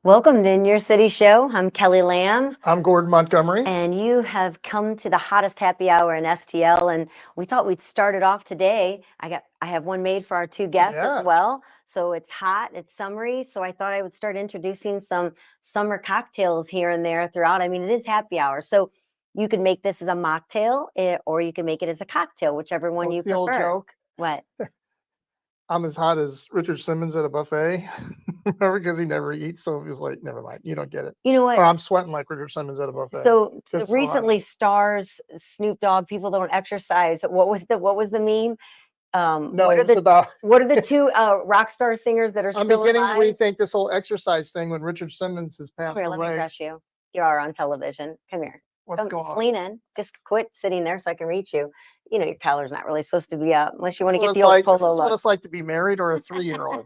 Welcome to In Your City Show. I'm Kelly Lamb, I'm Gordon Montgomery. and you have come to the hottest happy hour in STL. And we thought we'd start it off today. I have one made for our two guests as Yeah. well. So it's hot, it's summery. So I thought I would start introducing some summer cocktails here and there throughout. I mean, it is happy hour, so you can make this as a mocktail, or you can make it as a cocktail, whichever one you The old prefer. joke. What? I'm as hot as Richard Simmons at a buffet. Remember, because he never eats, so he was like, "Never mind, you don't get it." You know what? Or I'm sweating like Richard Simmons at a buffet. So It's so hot. recently, stars, Snoop Dogg, people don't exercise. What was the meme? No, What are it's the about. what are the two rock star singers that are I'm still beginning to alive? rethink this whole exercise thing when Richard Simmons has Come passed here, let me away. brush you. You are on television. Come here. What's Come, going just on? lean in. Just quit sitting there so I can reach you. You know your collar's not really supposed to be out unless you want to get the old This polo is what look. it's like to be married or a 3-year-old.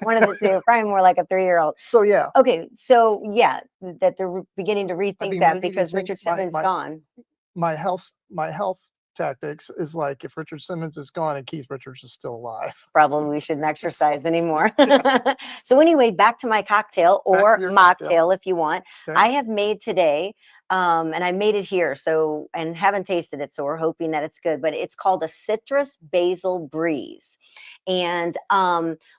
One of the two, probably more like a 3-year-old. So yeah, Okay, so yeah, that they're beginning to I rethink mean, that really, because think Richard Simmons gone. my health tactics is like if Richard Simmons is gone and Keith Richards is still alive. Probably we shouldn't exercise anymore. So anyway, back to my cocktail Back or to your cocktail. mocktail if you want. Okay. I have made today, and I made it here, so and haven't tasted it, so we're hoping that it's good. But it's called a citrus basil breeze, and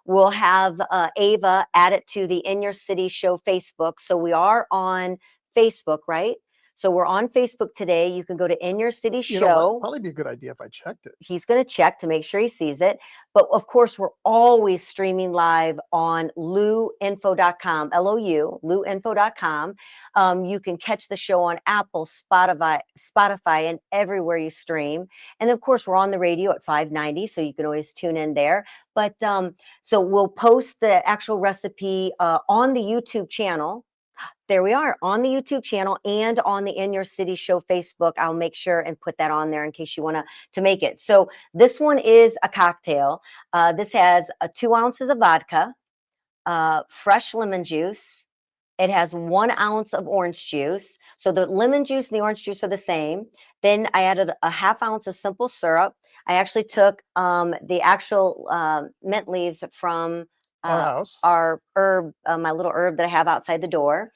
we'll have Ava add it to the In Your City Show Facebook. So we are on Facebook, right? So we're on Facebook today. You can go to In Your City You know what? Show. Probably be a good idea if I checked it. He's going to check to make sure he sees it. But of course, we're always streaming live on louinfo.com, L-O-U, louinfo.com. You can catch the show on Apple, Spotify, and everywhere you stream. And of course, we're on the radio at 590, so you can always tune in there. But so we'll post the actual recipe on the YouTube channel. There we are on the YouTube channel and on the In Your City Show Facebook. I'll make sure and put that on there in case you want to make it. So this one is a cocktail. This has 2 ounces of vodka, fresh lemon juice. It has 1 ounce of orange juice. So the lemon juice and the orange juice are the same. Then I added a half ounce of simple syrup. I actually took the actual mint leaves from Our house. our herb, my little herb that I have outside the door.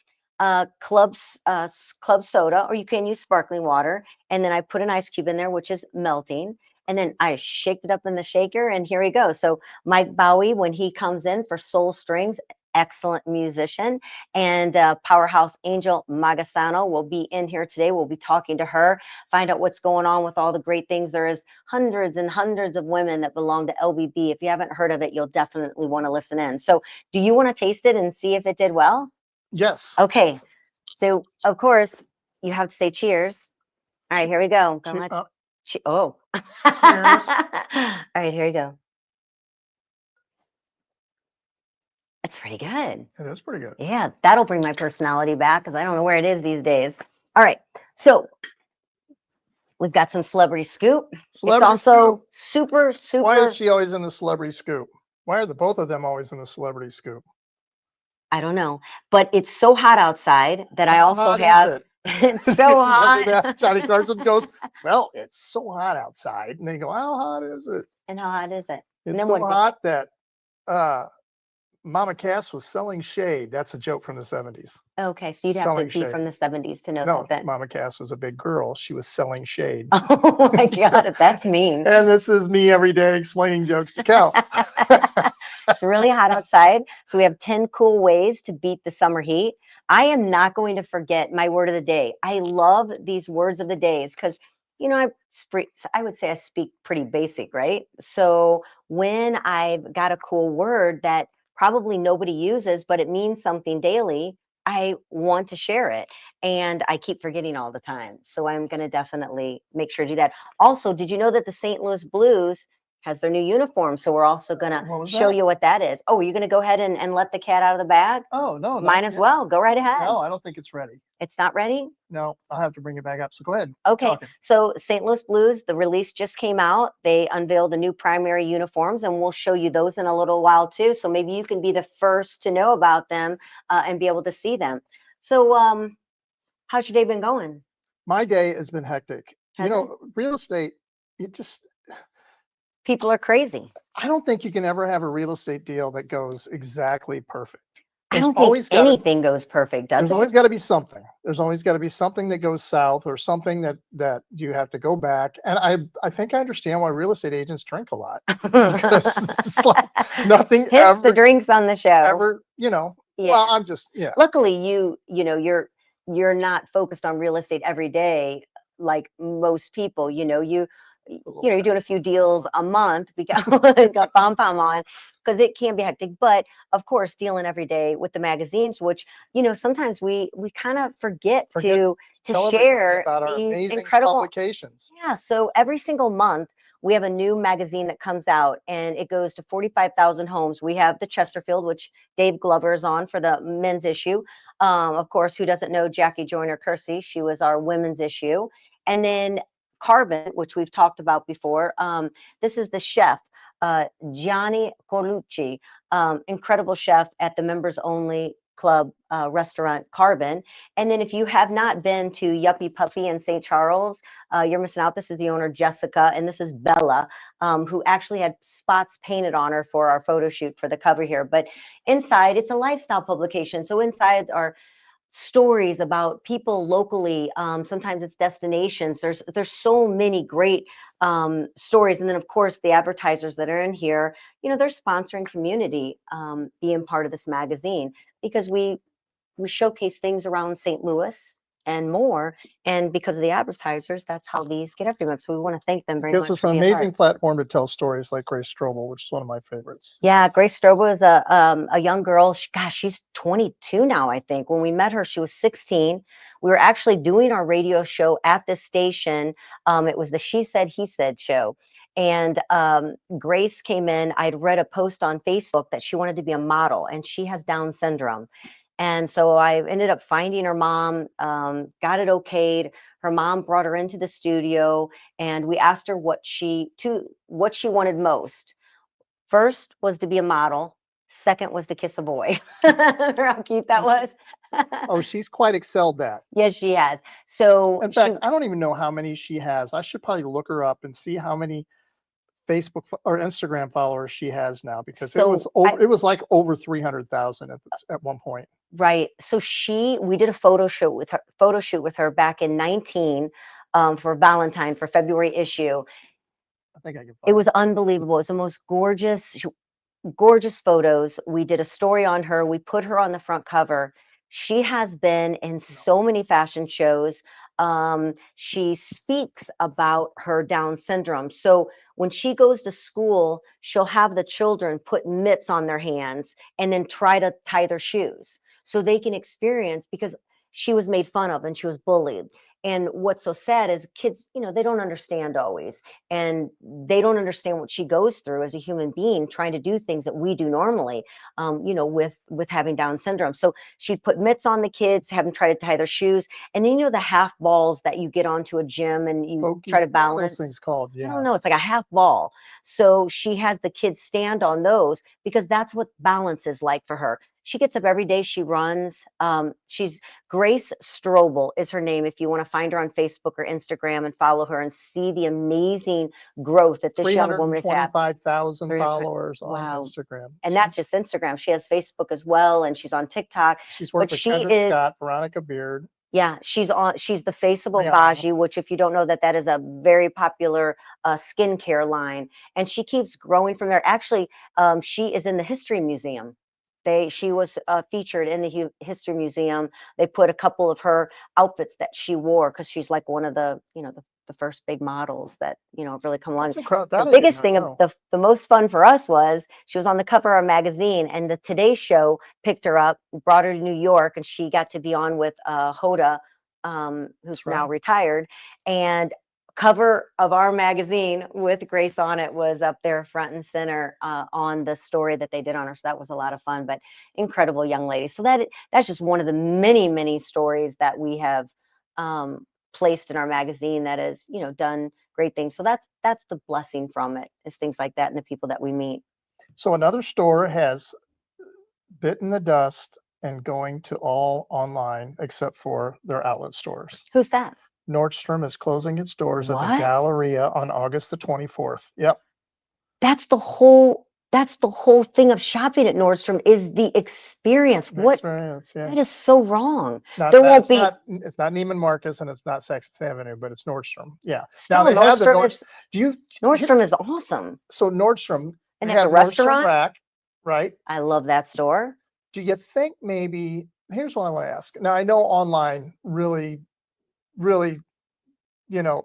Club soda, or you can use sparkling water. And then I put an ice cube in there, which is melting. And then I shaked it up in the shaker, and here we go. So Mike Baue, when he comes in for Soul Strings, excellent musician, and powerhouse Angel Magasano will be in here today. We'll be talking to her, find out what's going on with all the great things. There is hundreds and hundreds of women that belong to LBB. If you haven't heard of it, you'll definitely want to listen in. So do you want to taste it and see if it did well? Yes. Okay. So, of course, you have to say cheers. All right, here we go. Go much. Oh. Cheers. All right, here we go. That's pretty good. It is pretty good. Yeah, that'll bring my personality back because I don't know where it is these days. All right. So, we've got some celebrity scoop. Celebrity it's also scoop. super. Why is she always in the celebrity scoop? Why are the both of them always in the celebrity scoop? I don't know, but it's so hot outside that I also have. It's so hot. Johnny Carson goes, "Well, it's so hot outside," and they go, "How hot is it?" And how hot is it? It's so hot that Mama Cass was selling shade. That's a joke from the 70s. Okay, so you'd have to be from the 70s to know that. No, Mama Cass was a big girl. She was selling shade. Oh my God, that's mean. And this is me every day explaining jokes to Cal. It's really hot outside, so we have 10 cool ways to beat the summer heat. I am not going to forget my word of the day. I love these words of the days because, you know, I would say I speak pretty basic, right? So when I've got a cool word that probably nobody uses, but it means something daily, I want to share it. And I keep forgetting all the time. So I'm going to definitely make sure to do that. Also, did you know that the St. Louis Blues has their new uniform? So we're also going to show you what that is. Oh, are you going to go ahead and let the cat out of the bag? Oh, no. Might as well. Go right ahead. No, I don't think it's ready. It's not ready? No, I'll have to bring it back up. So go ahead. Okay. So St. Louis Blues, the release just came out. They unveiled the new primary uniforms, and we'll show you those in a little while too. So maybe you can be the first to know about them and be able to see them. So how's your day been going? My day has been hectic. Real estate, people are crazy. I don't think you can ever have a real estate deal that goes exactly perfect. I There's don't think always gotta anything goes perfect, does there's always it? gotta be something. There's always gotta be something that goes south or something that you have to go back. And I think I understand why real estate agents drink a lot because it's like nothing Hence the drinks on the show. ever, well, Yeah. I'm just, yeah. Luckily, you're not focused on real estate every day like most people. A little You're bit. doing a few deals a month because got pom pom on because it can be hectic. But of course, dealing every day with the magazines, which sometimes we kind of forget Forget to tell everybody share about our these amazing incredible. publications. Yeah, so every single month we have a new magazine that comes out and it goes to 45,000 homes. We have the Chesterfield, which Dave Glover is on for the men's issue. Of course, who doesn't know Jackie Joyner Kersey? She was our women's issue. And then Carbon, which we've talked about before. This is the chef, Gianni Colucci, incredible chef at the members only club restaurant Carbon. And then if you have not been to Yuppie Puppy in St. Charles, you're missing out. This is the owner, Jessica, and this is Bella, who actually had spots painted on her for our photo shoot for the cover here. But inside, it's a lifestyle publication. So inside are stories about people locally. Sometimes it's destinations. There's so many great stories, and then of course the advertisers that are in here. They're sponsoring community, being part of this magazine because we showcase things around St. Louis and more. And because of the advertisers, that's how these get everyone. So we want to thank them It very gives much us for an being part. amazing platform to tell stories like Grace Strobel, which is one of my favorites. Yeah, Grace Strobel is a young girl. Gosh, she's 22 now, I think. When we met her, she was 16. We were actually doing our radio show at this station. It was the She Said, He Said show. And Grace came in. I'd read a post on Facebook that she wanted to be a model, and she has Down syndrome. And so I ended up finding her mom, got it okayed. Her mom brought her into the how and we asked her what she wanted most. First was to be a model. Second was to kiss a boy. Remember how cute that And she, was? oh, she's quite excelled that. Yes, she has. So In fact, I don't even know how many she has. I should probably look her up and see how many Facebook or Instagram followers she has now because it was like over 300,000 at one point. right. So we did a photo shoot with her back in 19, for Valentine for February issue. I think I can It find was unbelievable. It was the most gorgeous photos. We did a story on her. We put her on the front cover. She has been in so many fashion shows. She speaks about her Down syndrome. So when she goes to school, she'll have the children put mitts on their hands and then try to tie their shoes so they can experience, because she was made fun of and she was bullied. And what's so sad is kids, they don't understand always, and they don't understand what she goes through as a human being trying to do things that we do normally, with having Down syndrome. So she'd put mitts on the kids, have them try to tie their shoes, and then the half balls that you get onto a gym and you try to What are those balance. things called? I Yeah. don't know. It's like a half ball. So she has the kids stand on those because that's what balance is like for her. She gets up every day. She runs. She's Grace Strobel is her name. If you want to find her on Facebook or Instagram and follow her and see the amazing growth that this young woman has had. 325,000 followers on Wow. Instagram. And that's just Instagram. She has Facebook as well, and she's on TikTok. She's But worked with she Kendrick is, Scott, Veronica Beard. yeah, she's the face of Rihanna. Obagi, which if you don't know, that is a very popular skincare line. And she keeps growing from there. Actually, she is in the History Museum. She was featured in the History Museum. They put a couple of her outfits that she wore because she's like one of the first big models that really come along. That's incredible. The That I did biggest not thing of know. the most fun for us was she was on the cover of our magazine, and the Today Show picked her up, brought her to New York, and she got to be on with Hoda, who's That's now right. retired. And cover of our magazine with Grace on it was up there front and center, on the story that they did on her. So that was a lot of fun, but incredible young lady. So that's just one of the many stories that we have placed in our magazine that has done great things. So that's the blessing from it, is things like that and the people that we meet. So another store has bitten the dust and going to all online except for their outlet stores. Who's that? Nordstrom is closing its doors at the What? Galleria on August the 24th. Yep. That's That's the whole thing of shopping at Nordstrom is the experience. What Experience, yeah. that is so wrong. Not, There not, won't it's be not it's not Neiman Marcus and it's not Saks Avenue, but it's Nordstrom. Yeah. Now still they have the Nordstrom Nord. is Do you here? Nordstrom is awesome. So Nordstrom, And they they have have the Nordstrom restaurant. Rack, right? I love that store. Do you think maybe here's what I want to ask. Now I know online really, really,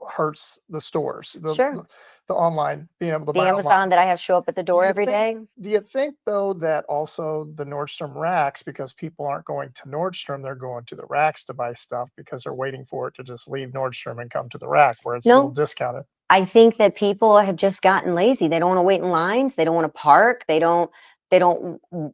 hurts the stores, Sure. the online being able to The buy online. Amazon that I have show up at the Do door you every think day. do you think though that also the Nordstrom racks, because people aren't going to Nordstrom, they're going to the racks to buy stuff because they're waiting for it to just leave Nordstrom and come to the rack where it's a little No, discounted? I think that people have just gotten lazy. They don't want to wait in lines. They don't want to park. They don't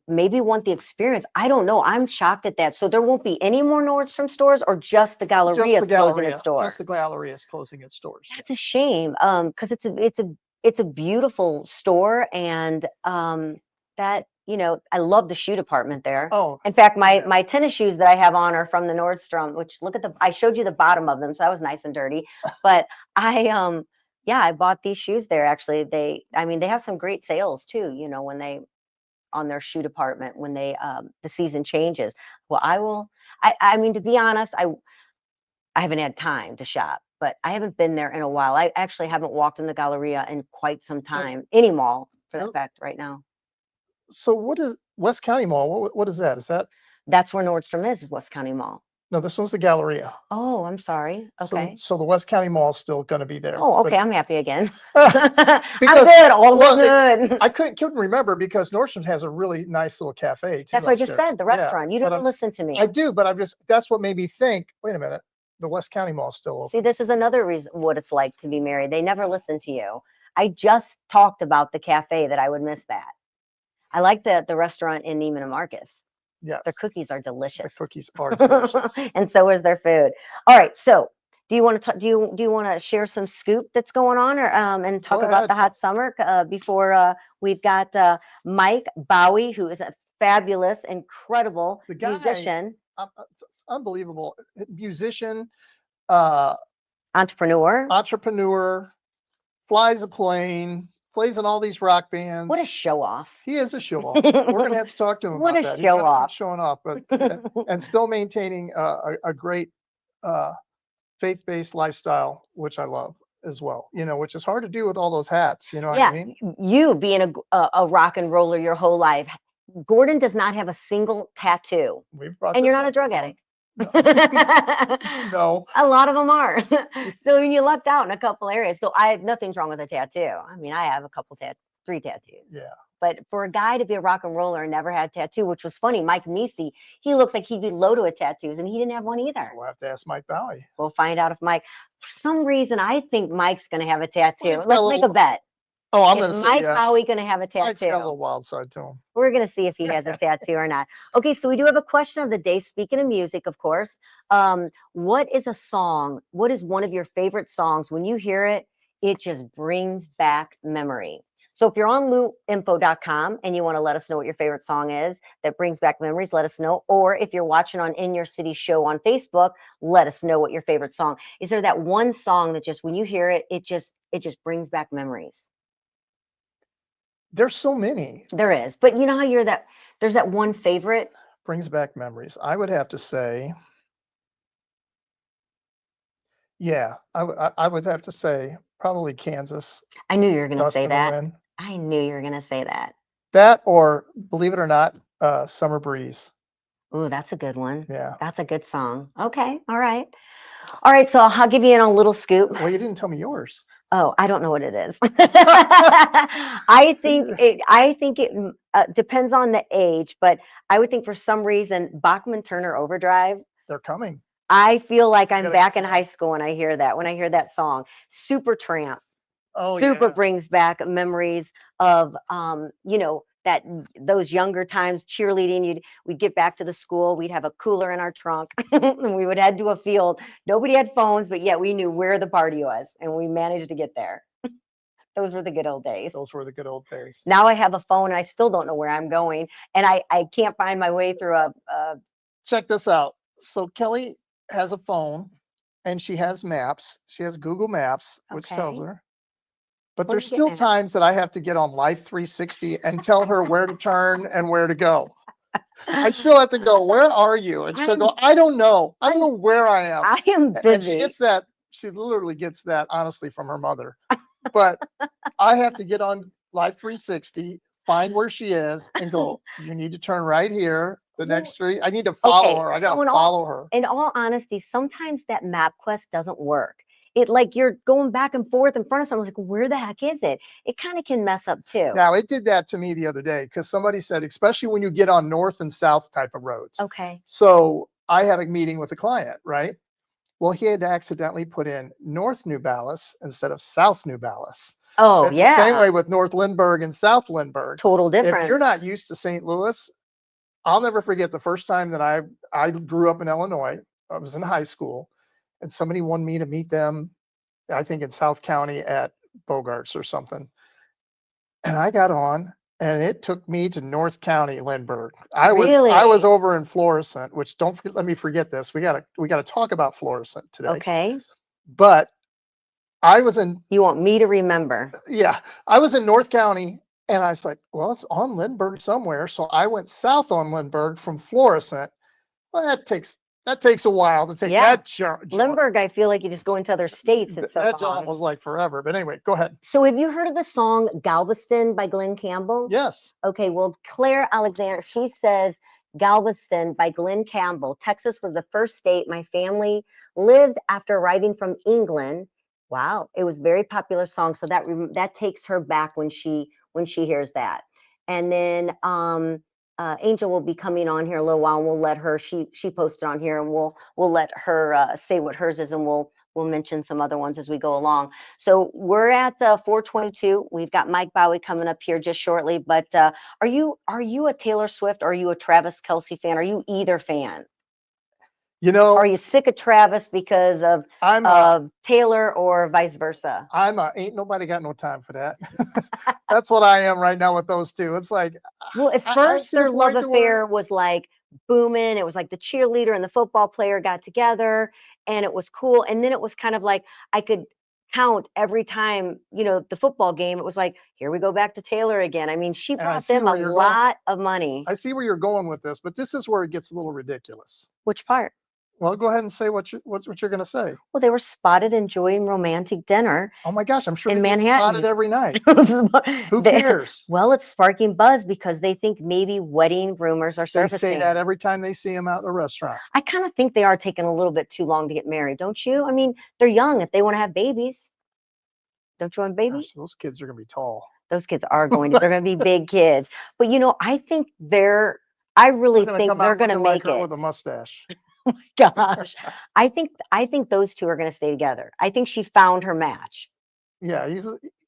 maybe want the experience. I don't know. I'm shocked at that. So there won't be any more Nordstrom stores or just the Just Galleria the is closing its Galleria. door. Just the Galleria is closing its doors. That's a shame. Because it's a beautiful store and that, I love the shoe department there. Oh, In fact, my yeah. my tennis shoes that I have on are from the Nordstrom, which look at I showed you the bottom of them, so that was nice and dirty. But yeah, I bought these shoes there actually. I mean, they have some great sales too, when they on their shoe department when they the season changes. Well, I mean, to be honest, I haven't had time to shop, but I haven't been there in a while. I actually haven't walked in the Galleria in quite some Does, time, any mall for that does, fact right now. so what is West County Mall? What is that? Is that That's where Nordstrom is, West County Mall. no? This one's the Galleria. Oh, I'm sorry. So Okay. so the West County Mall is still going to be there, Oh, but okay. I'm happy again. I'm because good. All well, good. I couldn't remember because Nordstrom has a really nice little cafe too That's what I just upstairs. said, the Yeah, restaurant. You but didn't listen to me. I do, but that's what made me think. Wait a minute, the West County Mall is still See, open. this is another reason what it's like to be married. They never listen to you. I just talked about the cafe that I would miss that. I like the restaurant in Neiman Marcus. Yes, Their cookies are the delicious. cookies are delicious. And so is their food. All right, so do you want to do you want to share some scoop that's going on or and talk Go about ahead. the hot summer before we've got Mike Baue, who is a fabulous, incredible The guy, musician, it's unbelievable musician, uh, entrepreneur. entrepreneur, flies a plane, plays in all these rock bands. What a show off. He is a show off. We're going to have to talk to him What about a that. He's show not off. showing off, but and still maintaining a great uh, faith-based lifestyle, which I love as well. Which is hard to do with all those hats. You know what I Yeah, mean? you being a rock and roller your whole life. Gordon does not have a single tattoo, We've brought and this you're not a up drug before. addict. No. A lot of them are. So you lucked out in a couple areas. So nothing's wrong with a tattoo. I mean, I have a couple 3 tattoos. Yeah. But for a guy to be a rock and roller and never had a tattoo, which was funny, Mike Nisi, he looks like he'd be low to tattoos, and he didn't have one either. So we'll have to ask Mike Baue. We'll find out if Mike. For some reason, I think Mike's going to have a tattoo. Well, Let's make a bet. Oh, I'm going Is to say Mike yes. Baue going to have a Mike's got a tattoo? little wild side to him. We're going to see if he has a tattoo or not. Okay, so we do have a question of the day. Speaking of music, of course, what is a song? What is one of your favorite songs? When you hear it, it just brings back memory. So if you're on luinfo.com and you want to let us know what your favorite song is that brings back memories, let us know. Or if you're watching on In Your City Show on Facebook, let us know what your favorite song is. There that one song that just when you hear it, it just brings back memories? There's so many. There is, but you know how there's that one favorite. Brings back memories. I would have to say, yeah, I would have to say probably Kansas. I knew you were going to Dust say in the that. Wind. I knew you were going to say that. That or believe it or not, Summer Breeze. Ooh, that's a good one. Yeah. That's a good song. Okay. All right. All right. So I'll give you in a little scoop. Well, you didn't tell me yours. Oh, I don't know what it is. I think it depends on the age, but I would think for some reason Bachman Turner Overdrive. They're coming. I feel like I'm Gotta back in say. high school when I hear that song. Supertramp. Oh, Super yeah. brings back memories of that those younger times cheerleading. We'd get back to the school, we'd have a cooler in our trunk and we would head to a field. Nobody had phones, but yet we knew where the party was and we managed to get there. Those were the good old days. Those were the good old days. Now I have a phone and I still don't know where I'm going, and I can't find my way through a Check this out. So Kelly has a phone and she has maps. She has Google Maps, which tells Okay. her But What are there's you still getting at? times that I have to get on Life 360 and tell her where to turn and where to go. I still have to go, where are you? And she'll go, I don't know. I don't know where I am. I am And she busy. gets that, she literally gets that honestly from her mother. But I have to get on Life 360, find where she is, and go, you need to turn right here, the Well, next street. I need to follow okay, her. I so gotta follow her. in all honesty, sometimes that map quest doesn't work. It like you're going back and forth in front of someone, like, where the heck is it? It kind of can mess up too. Now, it did that to me the other day because somebody said, especially when you get on north and south type of roads. Okay. So I had a meeting with a client, right? Well, he had accidentally put in North New Balance instead of South New Balance. Oh, It's the same yeah. way with North Lindbergh and South Lindbergh. Total If you're difference. not used to St. Louis, I'll never forget the first time that I grew up in Illinois. I was in high school, and somebody wanted me to meet them, I think in South County at Bogarts or something. And I got on, and it took me to North County, Lindbergh. I was Really? over in Florissant, which let me forget this. We gotta talk about Florissant today. Okay. But I was in, You want me to remember? yeah, I was in North County, and I was like, well, it's on Lindbergh somewhere. So I went south on Lindbergh from Florissant. Well, that takes a while to take Yeah. that jaunt. Limburg, I feel like you just go into other states. It's so That jaunt long. was like forever. But anyway, go ahead. So have you heard of the song Galveston by Glenn Campbell? Yes. Okay, well, Claire Alexander, she says Galveston by Glenn Campbell. Texas was the first state my family lived after arriving from England. Wow, it was a very popular song. So that takes her back when she hears that. And then Angel will be coming on here a little while, and we'll let her. She posted on here, and we'll let her say what hers is, and we'll mention some other ones as we go along. So we're at 4:22. We've got Mike Baue coming up here just shortly. But are you a Taylor Swift or are you a Travis Kelce fan? Are you either fan? You know, Are you sick of Travis because of I'm Taylor or vice versa? ain't nobody got no time for that. That's what I am right now with those two. It's like, Well, at I'm first to the their love point to where, affair was like booming. It was like the cheerleader and the football player got together and it was cool. And then it was kind of like I could count every time, the football game. It was like, here we go back to Taylor again. I mean, she and I brought see them a where you're going. lot of money. I see where you're going with this, but this is where it gets a little ridiculous. Which part? Well, go ahead and say what you're going to say. Well, they were spotted enjoying romantic dinner Oh my gosh, I'm sure in they get spotted Manhattan. every night. Who They- cares? well, it's sparking buzz because they think maybe wedding rumors are They say surfacing. that every time they see him out in the restaurant. I kind of think they are taking a little bit too long to get married, don't you? I mean, they're young. If they want to have babies, don't you want babies? Gosh, those kids are going to be tall. Those kids are they're going to be big kids. But I think I really They're going to think come they're out going to looking like make her it. with a mustache. Gosh, I think those two are going to stay together. I think she found her match. Yeah,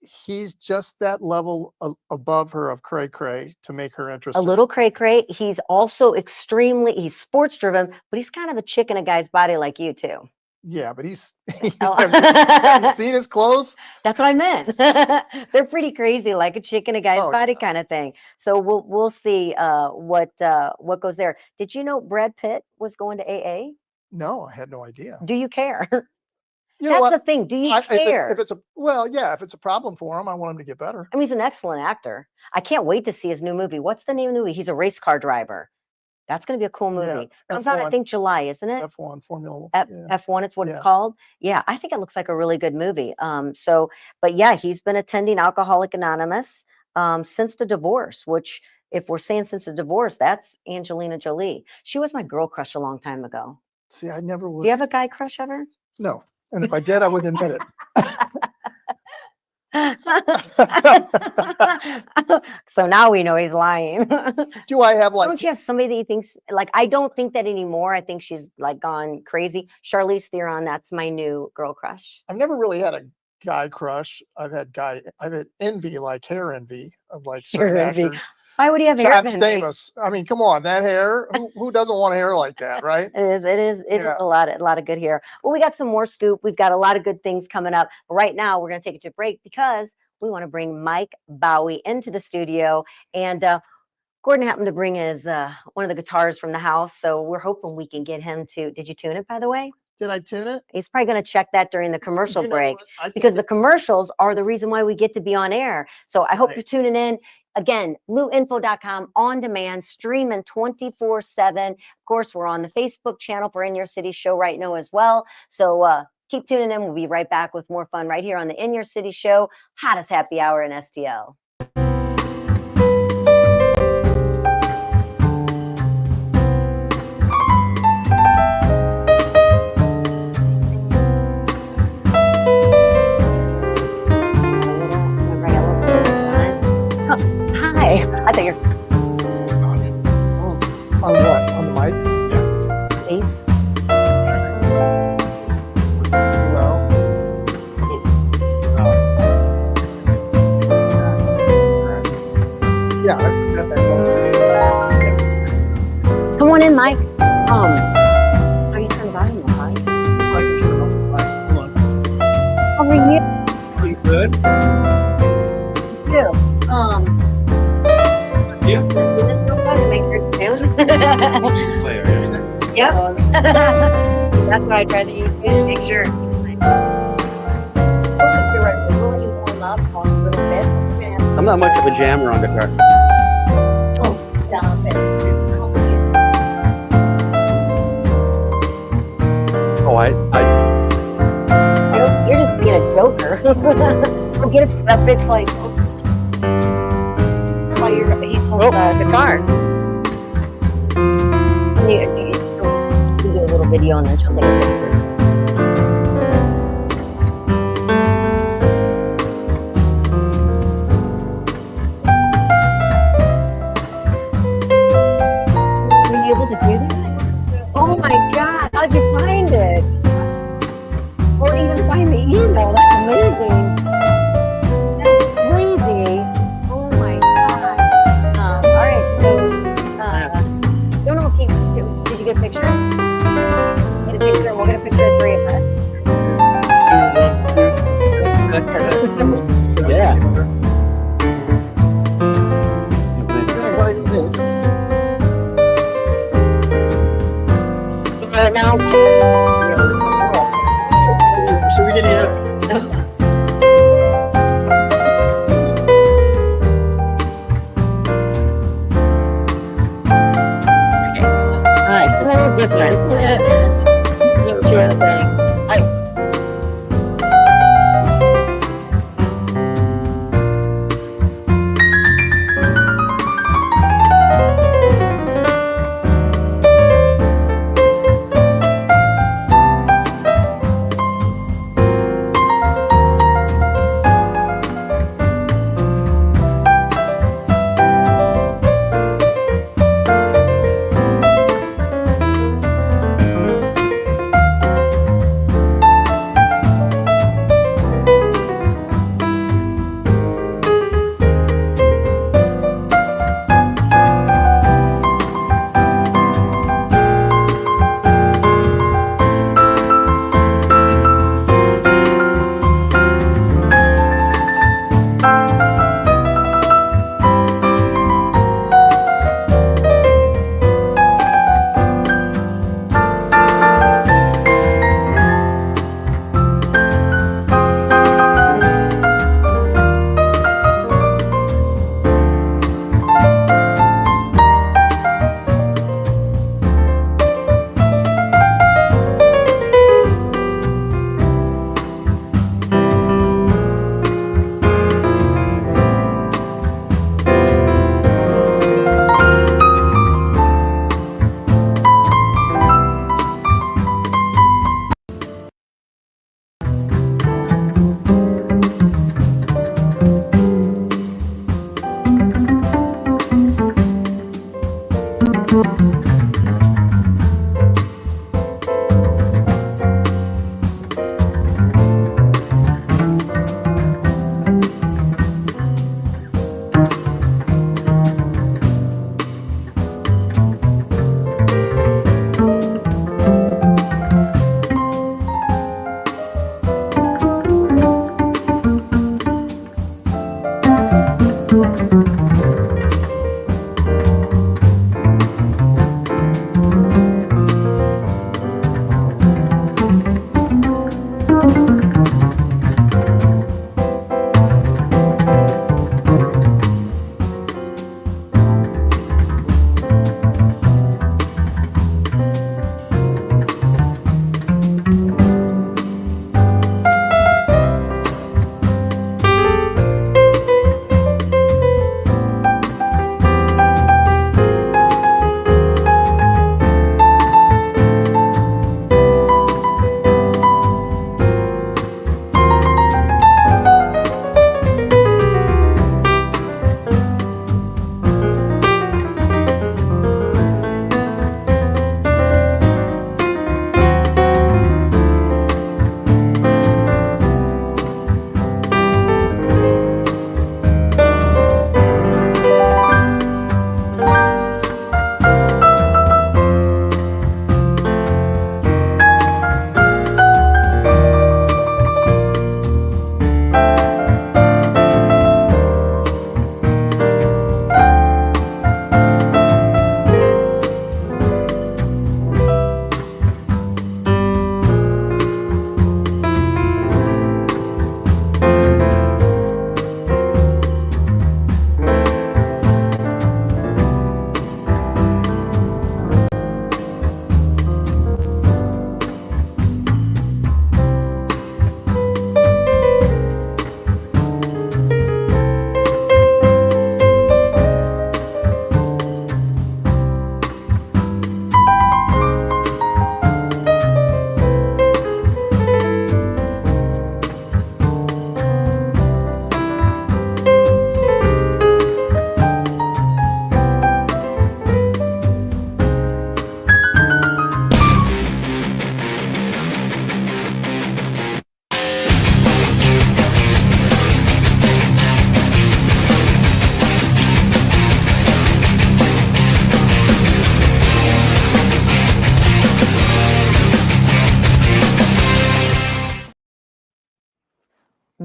he's just that level above her of cray cray to make her A interesting. little cray cray. He's also he's sports driven, but he's kind of a chick in a guy's body like you too. Yeah, but Oh. have you seen his clothes? That's what I meant. They're pretty crazy, like a chick in a guy's body kind of thing. So we'll see what goes there. Did you know Brad Pitt was going to AA? No, I had no idea. Do you care? You know That's what? the thing. Do you care? If it's if a problem for him, I want him to get better. I mean, he's an excellent actor. I can't wait to see his new movie. What's the name of the movie? He's a race car driver. That's going to be a cool movie. Yeah, Comes out, I think, July, isn't it? F1 Formula. F1, it's what Yeah. it's called. Yeah, I think it looks like a really good movie. But yeah, he's been attending Alcoholic Anonymous since the divorce, which if we're saying since the divorce, that's Angelina Jolie. She was my girl crush a long time ago. See, I never was. Do you have a guy crush ever? No. And if I did, I wouldn't admit it. So now we know he's lying. Do I have Don't you have somebody that you think's like? I don't think that anymore. I think she's like gone crazy. Charlize Theron, that's my new girl crush. I've never really had a guy crush. I've had envy, like hair envy of like certain actors. Why would you have hair John envy? Stamos. I mean, come on, that hair. Who doesn't want hair like that, right? It is a lot of good hair. Well, we got some more scoop. We've got a lot of good things coming up. But right now, we're going to take it to break because we want to bring Mike Baue into the studio. And Gordon happened to bring his one of the guitars from the house, so we're hoping we can get him to. Did you tune it, by the way? Did I tune it? He's probably going to check that during the commercial You know break what? I think because the commercials are the reason why we get to be on air. So I hope Right. you're tuning in. Again, luinfo.com on demand, streaming 24/7. Of course, we're on the Facebook channel for In Your City show right now as well. So keep tuning in. We'll be right back with more fun right here on the In Your City show, hottest happy hour in STL. Hi. I thought you're On what? On the mic? please. Hello? Yeah, I forgot that. Come on in, Mike. How do you turn the volume up, Mike? I can turn off the mic. Hold on. How are you? Pretty good. Yeah. Yeah. Just real quick, make sure it's down. Yep. That's why I tried to use it, make sure. You're right. We'll let you warm up on a little bit. I'm not much of a jammer on guitar. Oh, stop it. Oh, You're just being a joker. We'll get it up bit like while he's holding the guitar. You do a little video and then she'll take a picture. Were you able to do that? Oh my God, how'd you find it? Or even find the email, that's amazing. That's crazy. Oh my God. All right, so, don't know, did you get a picture? Get a picture, we'll get a picture of three of us. yeah. Now, Should we get it? a little different.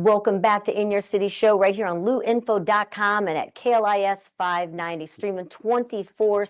Welcome back to In Your City Show right here on luinfo.com and at KLIS 590, streaming 24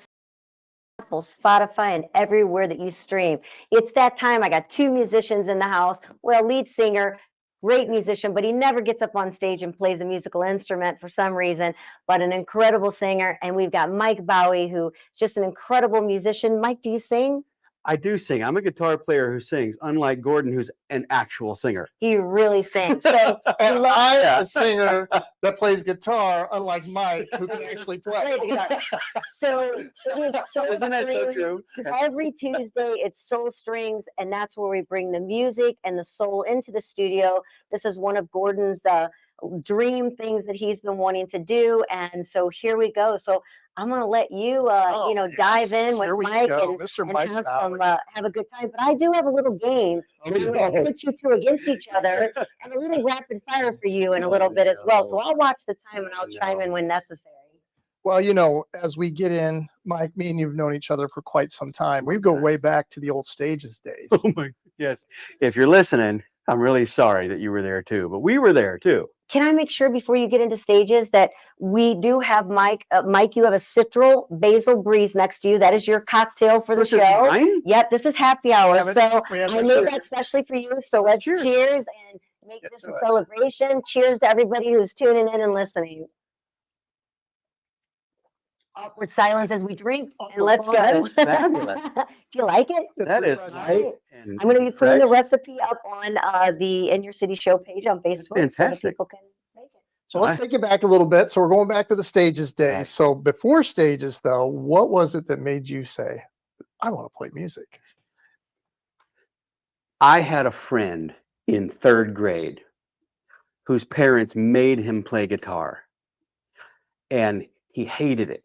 Apple, Spotify, and everywhere that you stream. It's that time. I got two musicians in the house. Well, lead singer, great musician, but he never gets up on stage and plays a musical instrument for some reason, but an incredible singer. And we've got Mike Baue, who is just an incredible musician. Mike, do you sing? I do sing. I'm a guitar player who sings, unlike Gordon, who's an actual singer. He really sings. So And I'm a singer that plays guitar, unlike Mike, who can actually play. So it is so Isn't that so true? Every Tuesday, it's Soul Strings, and that's where we bring the music and the soul into the studio. This is one of Gordon's dream things that he's been wanting to do, and so here we go. So I'm going to let you, dive in with Mike and, Mr. Mike have Baue. have a good time. But I do have a little game. And I'm going to put you two against each other, and a little rapid fire for you in a little bit as well. So I'll watch the time and I'll chime in when necessary. Well, as we get in, Mike, me and you've known each other for quite some time. We go way back to the old stages days. Oh my, yes. If you're listening, I'm really sorry that you were there too, but we were there too. Can I make sure before you get into stages that we do have Mike? Mike, you have a Citral Basil Breeze next to you. That is your cocktail for the This is show. mine? Yep, this is happy hour. have it. So We have I it. made that especially for you. So let's Cheers. cheers and make Get this to a it. celebration. Cheers to everybody who's tuning in and listening. Awkward silence as we drink, and let's go. That is fabulous. Do you like it? That is refreshing. right. And I'm going to be putting the fresh. recipe up on the In Your City Show page on Facebook, so that fantastic. people can make it. So let's take it back a little bit. So we're going back to the stages days. Right. So before stages, though, what was it that made you say, I want to play music? I had a friend in 3rd grade whose parents made him play guitar, and he hated it.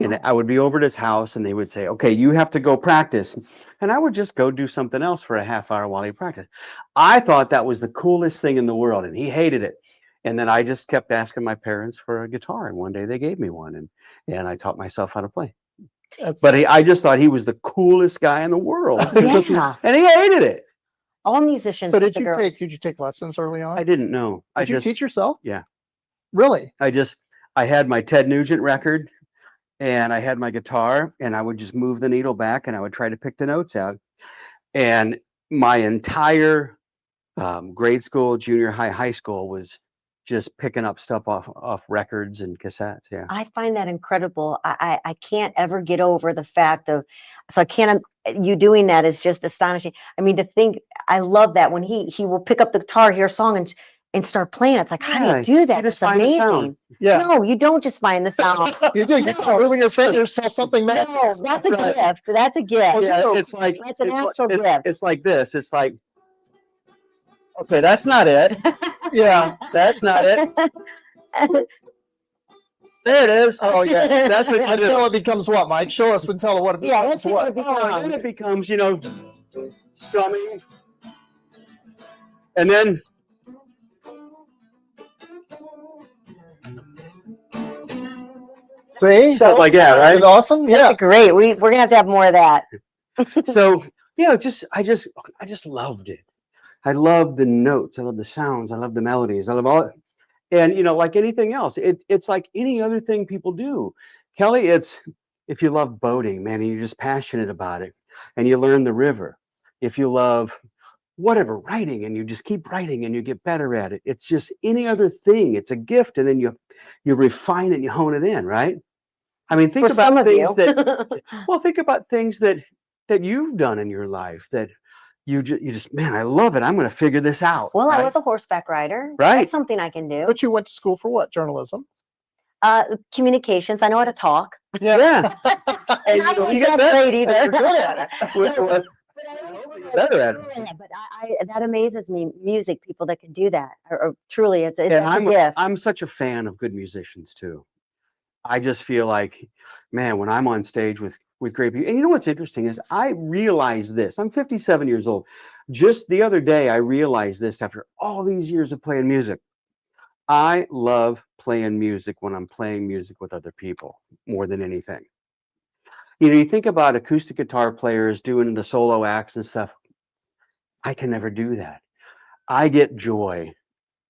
And I would be over at his house and they would say, okay, you have to go practice. And I would just go do something else for a half hour while he practiced. I thought that was the coolest thing in the world, and he hated it. And then I just kept asking my parents for a guitar, and one day they gave me one, and I taught myself how to play. But I just thought he was the coolest guy in the world. Yeah. And he hated it. All musicians. So with did the you girls. take lessons early on? I didn't know. Did you teach yourself? Yeah. Really? I had my Ted Nugent record, and I had my guitar, and I would just move the needle back and I would try to pick the notes out. And my entire grade school, junior high, high school was just picking up stuff off records and cassettes. Yeah. I find that incredible. I can't ever get over the fact of, so I can't, you doing that is just astonishing. I mean, to think, I love that when he will pick up the guitar, hear a song and start playing. It's like, how do you do that? You just It's find the amazing. sound. Yeah. No, you don't just find the sound. You do. You're No. moving his fingers till something No, matches. that's a gift. That's a gift. Yeah, No, it's like that's an it's, actual it's, gift. it's like this. It's like, okay, that's not it. Yeah. That's not it. There it is. Oh, yeah. That's what you do. Until it becomes what, Mike? Show us until what it Yeah, becomes let's see what it what. becomes. Oh, and then it becomes, strumming. And then See? stuff like that, Isn't it right? awesome? Yeah. That's great. We're gonna have to have more of that. So, I just loved it. I love the notes. I love the sounds. I love the melodies. I love all it. And, like anything else, it's like any other thing people do. Kelly, if you love boating, man, and you're just passionate about it, and you learn the river. If you love whatever, writing, and you just keep writing and you get better at it. It's just any other thing. It's a gift, and then you refine it and you hone it in, right? I mean, think For some about of things you. think about things that you've done in your life that you just, man, I love it. I'm going to figure this out. Well, I right? was a horseback rider. Right. That's something I can do. But you went to school for what? Journalism? Communications. I know how to talk. Yeah. And I don't get great either. You're good at it. Better at it. But that amazes me. Music, people that can do that, or truly, it's And a gift. I'm such a fan of good musicians too. I just feel like, man, when I'm on stage with great people, and you know what's interesting is I realize this. I'm 57 years old. Just the other day, I realized this after all these years of playing music. I love playing music when I'm playing music with other people more than anything. You think about acoustic guitar players doing the solo acts and stuff. I can never do that. I get joy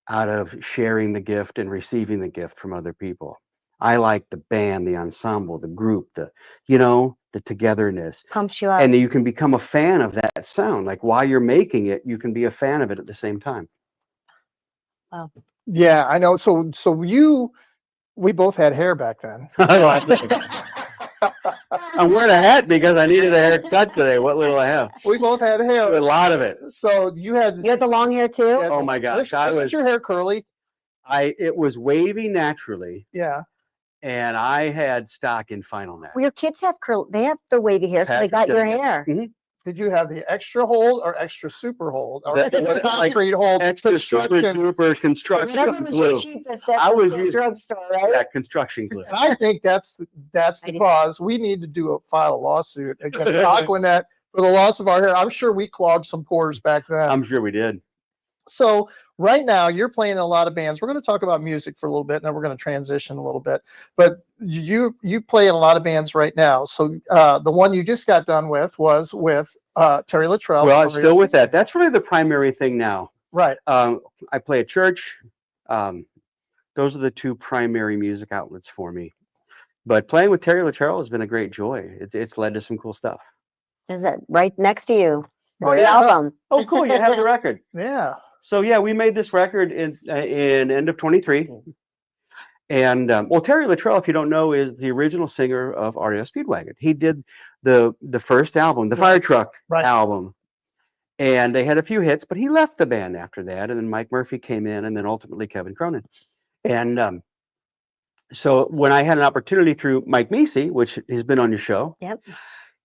out of sharing the gift and receiving the gift from other people. I like the band, the ensemble, the group, the togetherness. Pumps you up. And you can become a fan of that sound. Like while you're making it, you can be a fan of it at the same time. Wow. Yeah, I know. So we both had hair back then. I'm wearing a hat because I needed a haircut today. What little I have. We both had hair. A lot of it. So you had the long hair too? Yeah, Oh my gosh. was your hair curly? It was wavy naturally. Yeah. And I had stock in Final Neck. Well, your kids have they have the wavy hair, so they got your hair. Mm-hmm. Did you have the extra hold or extra super hold or concrete hold? Extra super duper construction glue. Cheapest at the drugstore, right? Yeah, construction glue. And I think that's the cause. We need to file a lawsuit against Aquanet for the loss of our hair. I'm sure we clogged some pores back then. I'm sure we did. So right now you're playing in a lot of bands. We're going to talk about music for a little bit, and then we're going to transition a little bit. But you play in a lot of bands right now. So the one you just got done with was with Terry Luttrell. Well, I'm still with that. That's really the primary thing now. Right. I play at church. Those are the two primary music outlets for me. But playing with Terry Luttrell has been a great joy. It's led to some cool stuff. Is it right next to you? Oh, the yeah. album. Oh, cool. You have the record. Yeah. So yeah, we made this record in end of 23. And well, Terry Luttrell, if you don't know, is the original singer of REO Speedwagon. He did the first album, the Fire Truck album. And they had a few hits, but he left the band after that. And then Mike Murphy came in, and then ultimately Kevin Cronin. And so when I had an opportunity through Mike Massey, which has been on your show,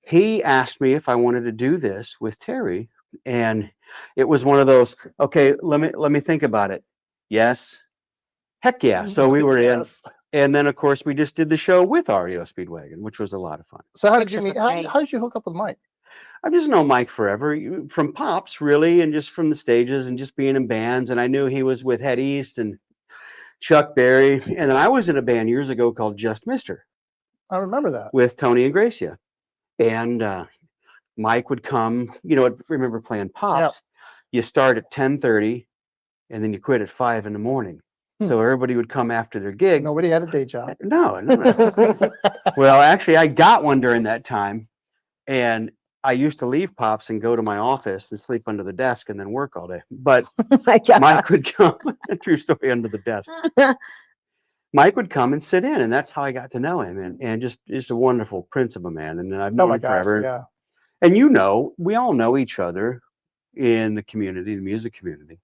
he asked me if I wanted to do this with Terry. And it was one of those, okay, let me think about it. Yes. Heck yeah. So we were in. And then of course we just did the show with REO Speedwagon, which was a lot of fun. So how did you meet? How did you hook up with Mike? I've just known Mike forever, from Pops really, and just from the stages and just being in bands. And I knew he was with Head East and Chuck Berry. And then I was in a band years ago called Just Mister. I remember that. With Tony and Gracia. And Mike would come, I remember playing Pops. You start at 10:30 and then you quit at 5 in the morning. So everybody would come after their gig. Nobody had a day job. No. Well, actually, I got one during that time. And I used to leave Pops and go to my office and sleep under the desk and then work all day. But Mike would come, true story, under the desk. Mike would come and sit in, and that's how I got to know him. And just a wonderful prince of a man. And I've known him forever. Yeah. And we all know each other in the community, the music community.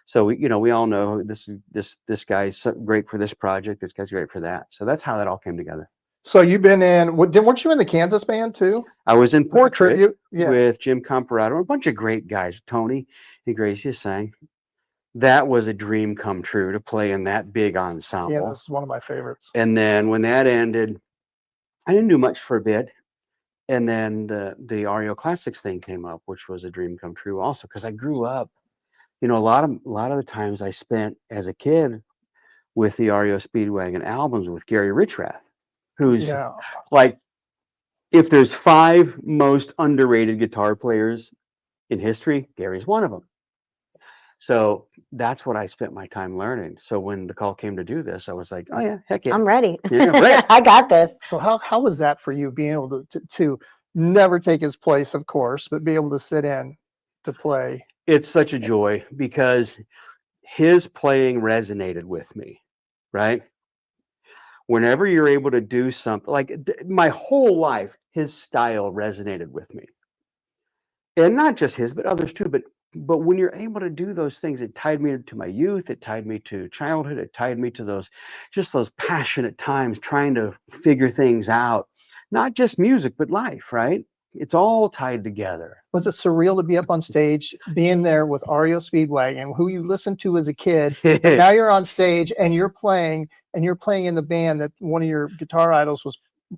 So we all know this guy's great for this project. This guy's great for that. So that's how that all came together. So you've been in. Weren't you in the Kansas band too? I was in Portrait with Jim Comparato, a bunch of great guys. Tony and Gracie sang. That was a dream come true to play in that big ensemble. Yeah, that's one of my favorites. And then when that ended, I didn't do much for a bit. And then the REO Classics thing came up, which was a dream come true also, because I grew up, a lot of the times I spent as a kid with the REO Speedwagon albums with Gary Richrath, who's like, if there's 5 most underrated guitar players in history, Gary's one of them. So that's what I spent my time learning. So when the call came to do this, I was like, oh yeah, heck yeah. I'm ready. Yeah, right. I got this. So how was that for you, being able to never take his place, of course, but be able to sit in to play? It's such a joy because his playing resonated with me, right? Whenever you're able to do something, like my whole life, his style resonated with me. And not just his, but others too. But when you're able to do those things, it tied me to my youth, it tied me to childhood, it tied me to those passionate times trying to figure things out, not just music, but life, right? It's all tied together. Was it surreal to be up on stage, being there with REO Speedwagon, who you listened to as a kid? Now you're on stage and you're playing in the band that one of your guitar idols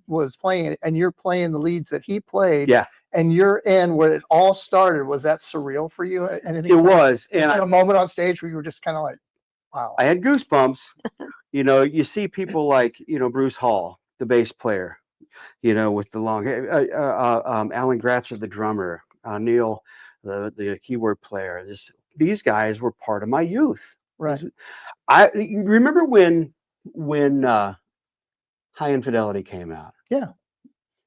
was playing, and you're playing the leads that he played. Yeah. And you're in where it all started. Was that surreal for you? It was. And a moment on stage where you were just kind of like, wow. I had goosebumps. You see people like, Bruce Hall, the bass player, with the long hair, Alan Gratzer, the drummer, Neil, the keyboard player. These guys were part of my youth. Right. You remember when High Infidelity came out? Yeah.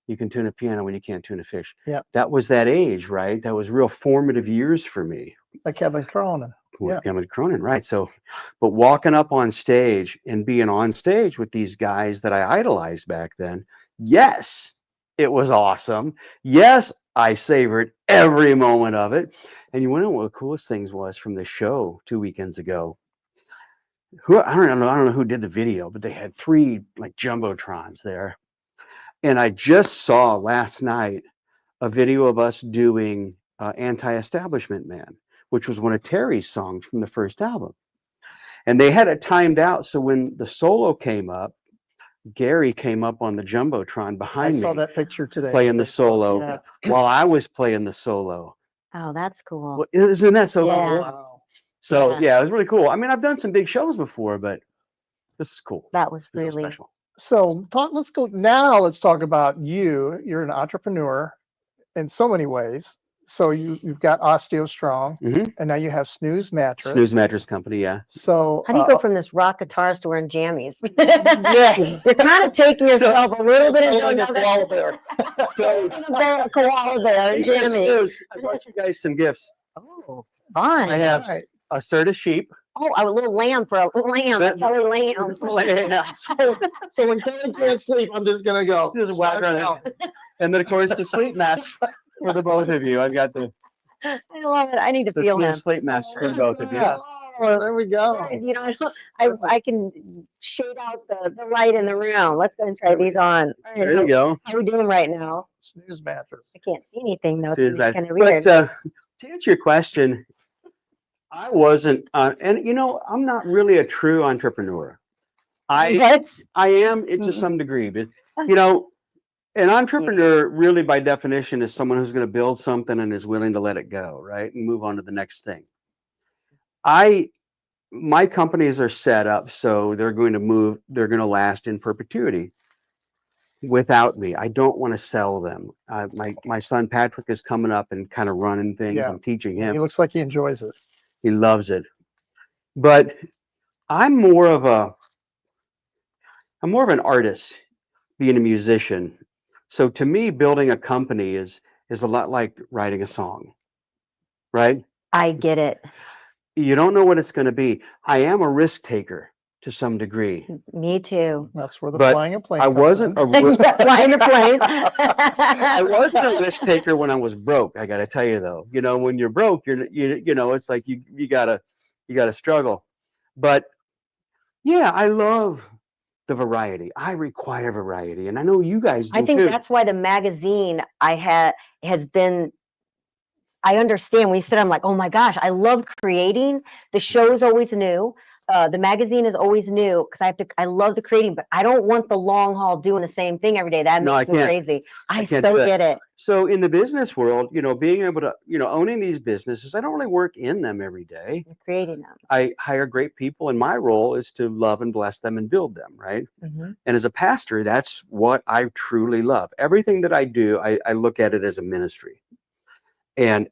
You can tune a piano when you can't tune a fish. Yeah. That was that age, right? That was real formative years for me. Like Kevin Cronin. With Yeah. Kevin Cronin, right? So, but walking up on stage and being on stage with these guys that I idolized back then, yes, it was awesome. Yes, I savored every moment of it. And you want to know what the coolest things was from the show 2 weekends ago? I don't know who did the video, but they had 3 like jumbotrons there. And I just saw last night a video of us doing Anti-Establishment Man, which was one of Terry's songs from the first album. And they had it timed out, so when the solo came up, Gary came up on the jumbotron I behind saw me that picture today. playing the solo Yeah. while I was playing the solo. Oh, that's cool. Well, isn't that so Yeah. cool? Wow. So Yeah. yeah, it was really cool. I mean, I've done some big shows before, but this is cool. That was Real really special. So let's go now. Let's talk about you. You're an entrepreneur in so many ways. So you've got Osteo Strong, Mhm. and now you have Snooze Mattress. Snooze Mattress Company, yeah. So How do you go from this rock guitarist to wearing jammies? Yeah. You're kind of taking yourself a little bit into like a another koala bear. So a koala bear and jammies. I brought you guys some gifts. Oh, fun. I have Right. a Serta sheep. Oh, a little lamb for a lamb. That- Kelly lamb. So when Kelly can't sleep, I'm just gonna go. Just whack her on it. And then of course the sleep mask for the both of you. I've got the I love it. I need to feel him. sleep mask for both of you. Yeah. Oh, there we go. You know, I can shade out the light in the room. Let's go and try these on. All right, There you go. How are we doing right now? Snooze Mattress. I can't see anything though. So Is it's that- kind of But weird. to answer your question, I wasn't, and you know, I'm not really a true entrepreneur. I What? am to some degree, but you know, an entrepreneur really by definition is someone who's going to build something and is willing to let it go, right, and move on to the next thing. My companies are set up so they're going to last in perpetuity without me. I don't want to sell them. My son Patrick is coming up and kind of running things Yeah. and teaching He him. looks like he enjoys it. He loves it. But I'm more of an artist, being a musician. So to me, building a company is a lot like writing a song, right? I get it. You don't know what it's going to be. I am a risk taker to some degree. Me too. That's where the But flying a plane I comes wasn't in. Flying a plane. I wasn't a risk taker when I was broke. I got to tell you though, you know, when you're broke, you know, it's like you gotta struggle. But yeah, I love the variety. I require variety, and I know you guys do I think too. that's why the magazine has been. I understand when you said, I'm like, oh my gosh, I love creating. The show is always new. The magazine is always new because I love the creating, but I don't want the long haul doing the same thing every day. That No, makes I me can't. crazy. I can't so do it. get it. So in the business world, you know, being able to, you know, owning these businesses, I don't really work in them every day. You're creating them. I hire great people, and my role is to love and bless them and build them, right? Mm-hmm. And as a pastor, that's what I truly love. Everything that I do, I look at it as a ministry. And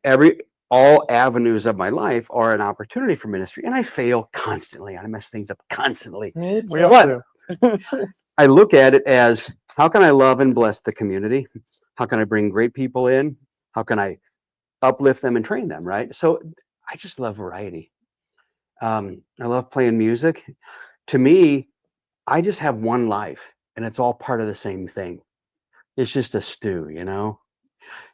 all avenues of my life are an opportunity for ministry. And I fail constantly. I mess things up constantly. Me We too. all do. I look at it as, how can I love and bless the community? How can I bring great people in? How can I uplift them and train them, right? So I just love variety. I love playing music. To me, I just have one life, and it's all part of the same thing. It's just a stew, you know?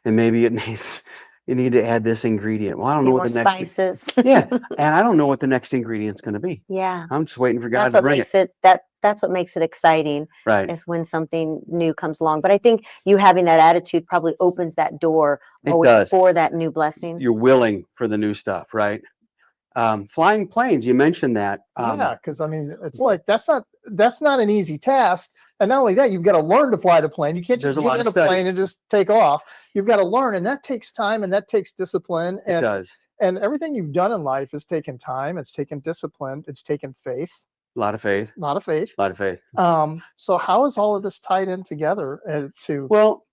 And maybe you need to add this ingredient. Well, I don't know More what the next spices. yeah, and I don't know what the next ingredient's going to be. Yeah. I'm just waiting for God That's to what bring makes it. that's what makes it exciting Right. is when something new comes along. But I think you having that attitude probably opens that door It always does. for that new blessing. You're willing for the new stuff, right? Flying planes, you mentioned that. Yeah, because I mean, it's like that's not an easy task. And not only that, you've got to learn to fly the plane. You can't There's just a lot get of in a study. plane and just take off. You've got to learn, and that takes time and that takes discipline. It does. And everything you've done in life has taken time. It's taken discipline. It's taken faith. A lot of faith. A lot of faith. A lot of faith. So how is all of this tied in together to? Well,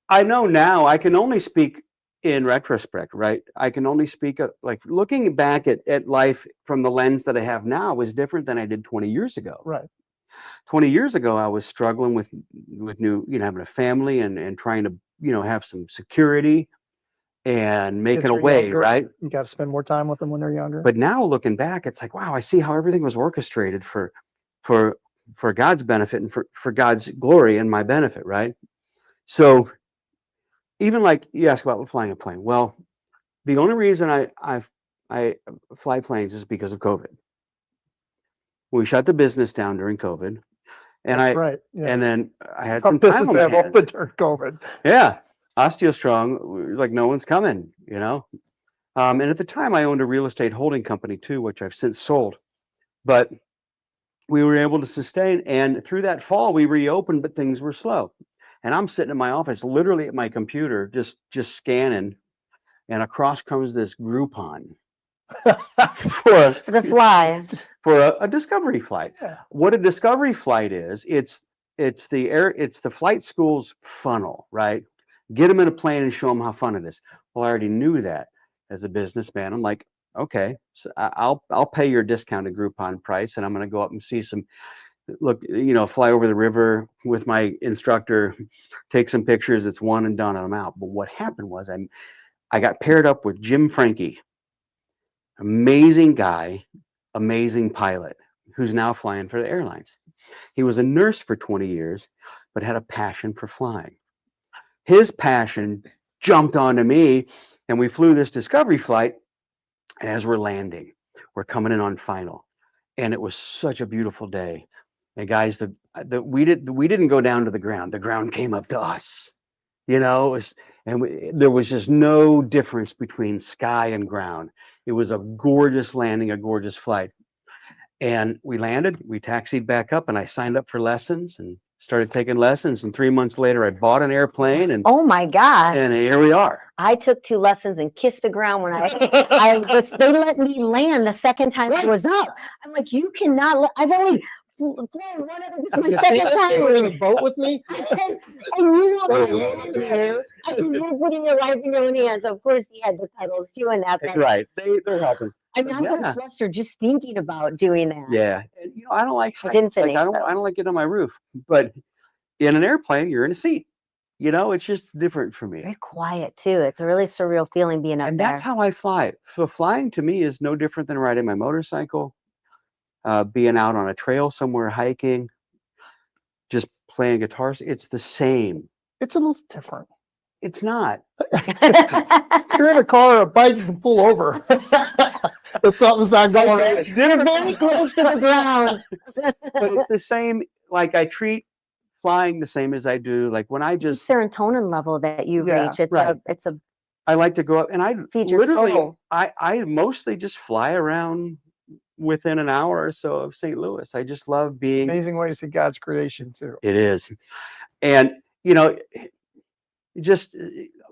I know now I can only speak in retrospect, right? I can only speak of, like, looking back at life from the lens that I have now was different than I did 20 years ago. Right. 20 years ago, I was struggling with new, having a family and trying to, have some security and making Kids a are way, younger. right? You got to spend more time with them when they're younger. But now looking back, it's like, wow, I see how everything was orchestrated for God's benefit and for God's glory and my benefit, right? So even like you ask about flying a plane. Well, the only reason I fly planes is because of COVID. We shut the business down during COVID, and That's right. Yeah. and then I had Tough some business time on to my have hands. open during COVID. Yeah, Osteostrong, like no one's coming, And at the time, I owned a real estate holding company too, which I've since sold. But we were able to sustain, and through that fall, we reopened, but things were slow. And I'm sitting in my office, literally at my computer, just scanning, and across comes this Groupon for The fly. for a discovery flight. Yeah. What a discovery flight is, it's the flight school's funnel, right? Get them in a plane and show them how fun it is. Well, I already knew that as a businessman. I'm like, okay, so I'll pay your discounted Groupon price, and I'm going to go up and see fly over the river with my instructor, take some pictures. It's one and done, and I'm out. But what happened was I got paired up with Jim Frankie, amazing guy, amazing pilot, who's now flying for the airlines. He was a nurse for 20 years, but had a passion for flying. His passion jumped onto me, and we flew this discovery flight. And as we're landing, we're coming in on final, and it was such a beautiful day. And guys, we didn't go down to the ground. The ground came up to us. There was just no difference between sky and ground. It was a gorgeous landing, a gorgeous flight. And we landed, we taxied back up, and I signed up for lessons and started taking lessons. And 3 months later, I bought an airplane, and Oh my gosh. and here we are. I took 2 lessons and kissed the ground when they let me land the second time I was up. I'm like, you cannot, I've only flown one other, this is my second You were in time. a boat with me. And you know, you're putting your life in your own hands. Of course, he had the titles doing that. But Right. They're helping. I mean, I'm getting flustered just thinking about doing that. Yeah. And, I don't like I didn't heights. Like, finish, I don't like getting on my roof. But in an airplane, you're in a seat. It's just different for me. Very quiet too. It's a really surreal feeling being up And there. that's how I fly. So flying to me is no different than riding my motorcycle, being out on a trail somewhere, hiking, just playing guitars. It's the same. It's a little different. It's not. You're in a car or a bike, you can pull over. If something's not going right. You're very close to the ground. But it's the same. Like, I treat flying the same as I do. Like, when I just Serotonin level that you Yeah, reach. It's right. a I like to go up, and I feed your literally soul. I mostly just fly around within an hour or so of St. Louis. I just love being. Amazing way to see God's creation too. It is, and just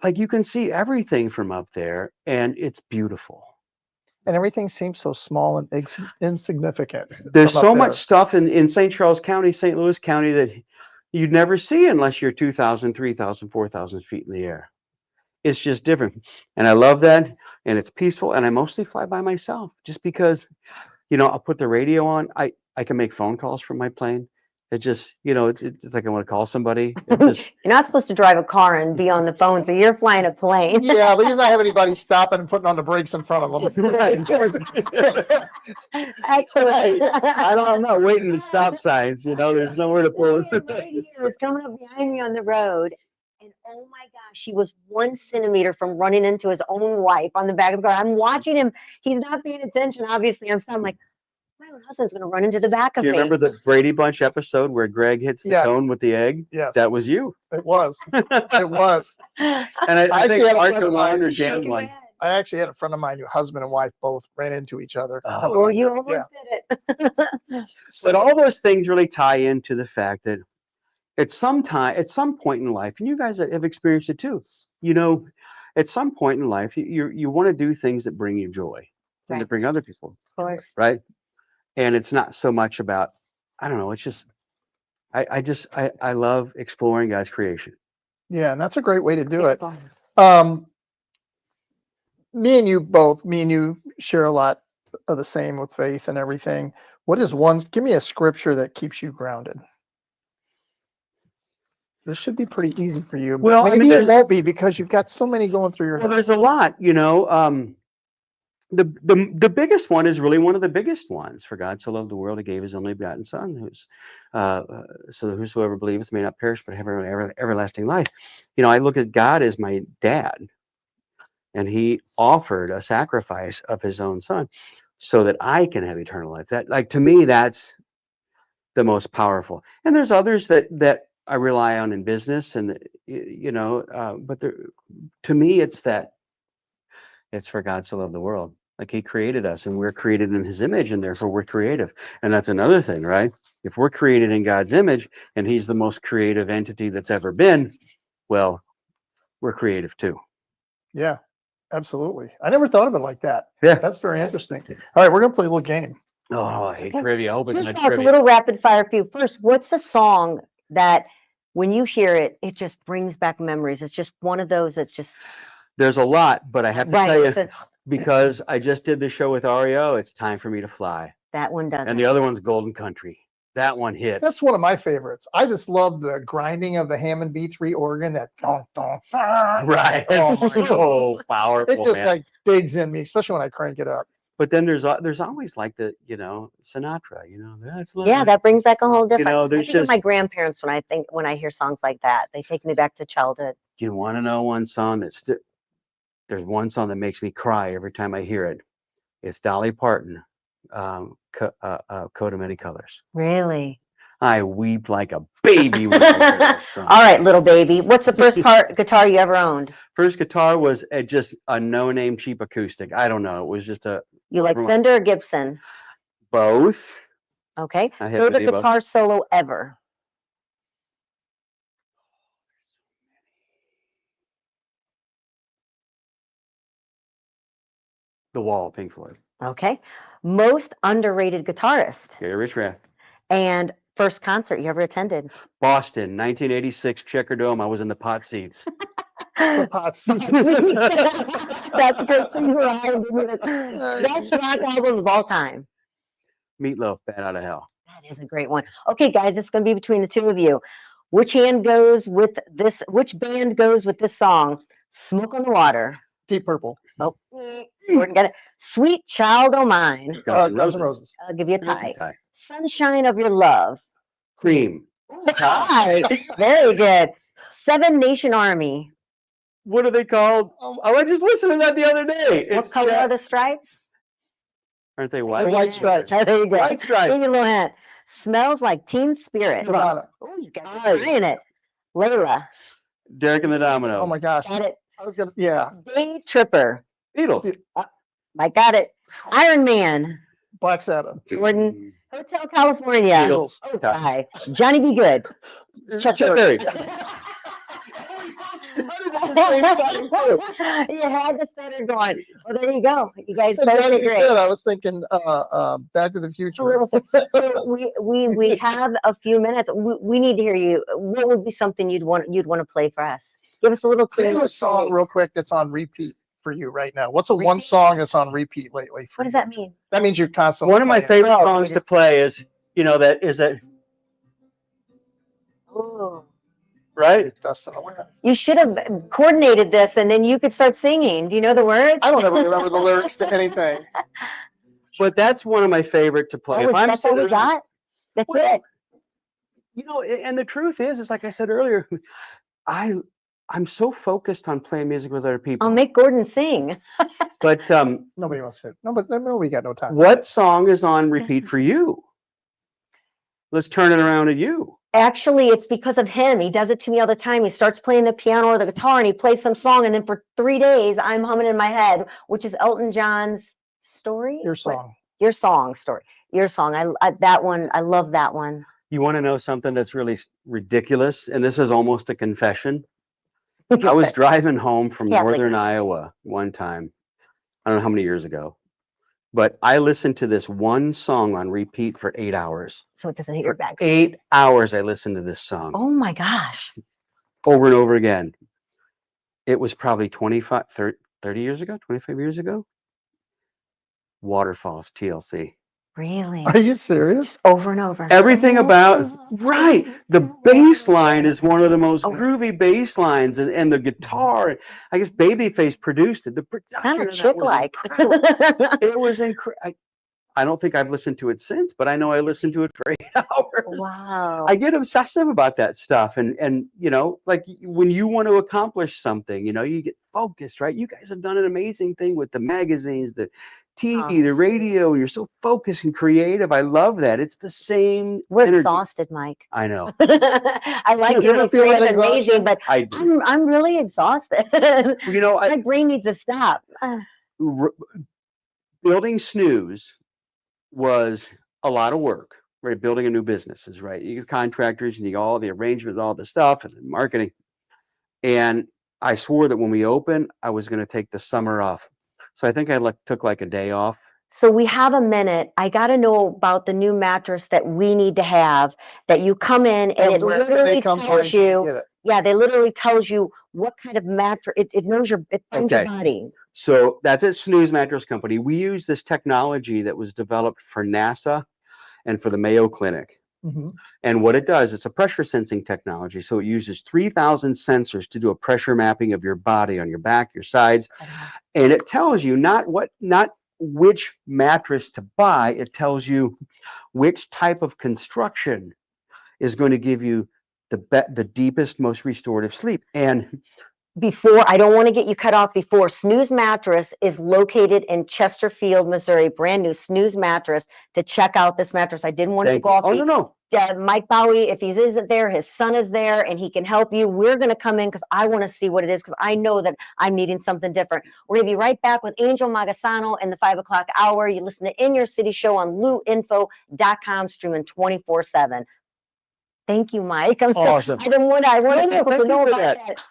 like you can see everything from up there, and it's beautiful. And everything seems so small and insignificant. There's from up so there. much stuff in St. Charles County, St. Louis County that you'd never see unless you're 2,000, 3,000, 4,000 feet in the air. It's just different. And I love that. And it's peaceful. And I mostly fly by myself just because, I'll put the radio on. I can make phone calls from my plane. It just, it's like I want to call somebody. It just, You're not supposed to drive a car and be on the phone, so you're flying a plane. Yeah, but he's not having anybody stopping and putting on the brakes in front of him. Excellent. I'm not waiting at stop signs. There's nowhere to pull. He was coming up behind me on the road, and oh my gosh, he was 1 centimeter from running into his own wife on the back of the car. I'm watching him. He's not paying attention. Obviously, I'm like, my own husband's going to run into the back of Do you me. remember the Brady Bunch episode where Greg hits the Yes. cone with the egg? Yes, That was you. it was. It was. And I think actually had a Mark friend of won mine or who Jan Shaking my won. head. I actually had a friend of mine who husband and wife both ran into each other. Oh, you almost did it. But all those things really tie into the fact that at some point in life, and you guys have experienced it too, at some point in life, you want to do things that bring you joy and that Right. bring other people, Of course. right? And it's not so much about, I don't know, it's just, I love exploring God's creation. Yeah, and that's a great way to do it. Beautiful. me and you share a lot of the same with faith and everything. What is one? Give me a scripture that keeps you grounded. This should be pretty easy for you. But Well, I maybe mean, it won't be because you've got so many going through your Well, head. there's a lot, you know. The biggest one is really one of the biggest ones. For God so loved the world, He gave His only begotten Son, so that whosoever believeth may not perish but have everlasting life. You know, I look at God as my dad, and He offered a sacrifice of His own Son, so that I can have eternal life. That, like, to me, that's the most powerful. And there's others that I rely on in business, and you know, but to me, it's for God so loved the world. Like, He created us, and we're created in His image, and therefore we're creative. And that's another thing, right? If we're created in God's image, and He's the most creative entity that's ever been, well, we're creative too. Yeah, absolutely. I never thought of it like that. Yeah. That's very interesting. All right, we're gonna play a little game. Oh, I hate Okay. trivia. I hope it's First not of all, it's a trivia. little rapid fire for you. First, what's a song that when you hear it, it just brings back memories? It's just one of those that's just There's a lot, but I have to tell right. you, It's because I just did the show with REO, it's Time for Me to Fly. that one doesn't. And the other one's Golden Country. That one hits. That's one of my favorites. I just love the grinding of the Hammond B3 organ. That right. Oh It's my so it powerful, just man. like digs in me, especially when I crank it up. But then there's always like the, you know, Sinatra, you know, that's Yeah, that brings back a whole different. know, I there's think of my just, grandparents when I hear songs like that. They take me back to childhood. you want to know one song there's one song that makes me cry every time I hear it. It's Dolly Parton, Coat of Many Colors. Really? I weep like a baby when I hear that song. All right, little baby. What's the first guitar you ever owned? First guitar was just a no-name cheap acoustic. I don't know. It was just You like everyone- Fender or Gibson? both. Okay. I had Favorite many of both. guitar solo ever? The Wall, Pink Floyd. Okay. Most underrated guitarist Gary Richrath. and first concert you ever attended? Boston, 1986, Checker Dome. I was in the pot seats. The pot seats. That's great. So you were on best rock album of all time. Meatloaf, Bad Out of Hell. That is a great one. Okay, guys, it's going to be between the two of you. Which band goes with this song? Smoke on the Water. Deep Purple. Oh, Gordon got it. Sweet Child O' Mine. Guns N' Roses. I'll give you a tie. Sunshine of Your Love. Cream. Tie. Very good. Seven Nation Army. What are they called? Oh, I just listened to that the other day. What color are the stripes? Aren't they The white? White Stripes. Oh, there you go. White Stripes. Give you a little hint. Smells like Teen Spirit. Nirvana. Oh, you guys are trying it. Layla. Derek and the Domino. Oh my gosh. Got it. I was gonna, yeah. Day Tripper. Beatles. I got it. Iron Man. Black Sabbath. Jordan. Hotel California. Beatles. Oh, hi. Johnny Be Good. Chuck Berry. You had the stutter going. Well, there you go. You guys Said both Johnny did B. great. Good. I was thinking Back to the Future. So we have a few minutes. We need to hear you. What would be something you'd want to play for us? Give us a little Name tune. a song real quick that's on repeat for you right now. What's a one Repeat? song that's on repeat lately? For What does you? that mean? That means you're constantly. One of my playing. favorite Oh, songs we to just- play is, that Oh. right? Dust in the Wind. You should have coordinated this, and then you could start singing. Do you know the words? I don't ever remember the lyrics to anything. But that's one of my favorite to play. Oh, If I'm that's all we sitting around- got. That's Well, it. And the truth is like I said earlier, I'm so focused on playing music with other people. I'll make Gordon sing. But Nobody wants to. No, but nobody got no time. what song is on repeat for you? Let's turn it around to you. Actually, it's because of him. He does it to me all the time. He starts playing the piano or the guitar, and he plays some song, and then for 3 days, I'm humming in my head, which is Elton John's Story. Your What? song. Your song, Story. Your song. I that one. I love that one. You want to know something that's really ridiculous? And this is almost a confession. I was driving home from Catholic. northern Iowa one time. I don't know how many years ago. But I listened to this one song on repeat for 8 hours. So it doesn't hit your back. 8 hours I listened to this song Oh my gosh. over and over again. It was probably 25, 30 years ago, 25 years ago. Waterfalls, TLC. Really? Are you serious? Just over and over. Everything about, right. The bass line is one of the most groovy bass lines, and the guitar, I guess Babyface produced it. The production Kind of of that chick was like. incredible. It was incredible. I don't think I've listened to it since, but I know I listened to it for 8 hours. Wow. I get obsessive about that stuff. And you know, like when you want to accomplish something, you know, you get focused, right? You guys have done an amazing thing with the magazines, the TV, the radio. You're so focused and creative. I love that. It's the same We're energy. exhausted, Mike. I know. I like You ever you. feel that It's amazing, exhaustion? but I do. I'm really exhausted. You know, My brain needs to stop. building Snooze was a lot of work, right? Building a new business is right. You get contractors and you get all the arrangements, all the stuff and the marketing. And I swore that when we open, I was going to take the summer off. So I think I took like a day off. So we have a minute. I got to know about the new mattress that we need to have, that you come in and it where can they literally come tells find you to you, get it? yeah, they literally tells you what kind of mattress, it knows it finds your Okay. body. So that's at Snooze Mattress Company. We use this technology that was developed for NASA and for the Mayo Clinic. Mhm. And what it does, it's a pressure sensing technology. So it uses 3,000 sensors to do a pressure mapping of your body on your back, your sides. And it tells you not which mattress to buy. It tells you which type of construction is going to give you the deepest, most restorative sleep. And Before, I don't want to get you cut off before, Snooze Mattress is located in Chesterfield, Missouri, brand new Snooze Mattress. To check out this mattress, I didn't want to thank go you. off. Oh, no. Mike Baue, if he isn't there, his son is there and he can help you. We're going to come in because I want to see what it is, because I know that I'm needing something different. We're going to be right back with Angel Magasano in the 5 o'clock hour. You listen to In Your City Show on luinfo.com, streaming 24/7. Thank you, Mike. I'm so, Awesome. I want people Thank to know you for about that. that.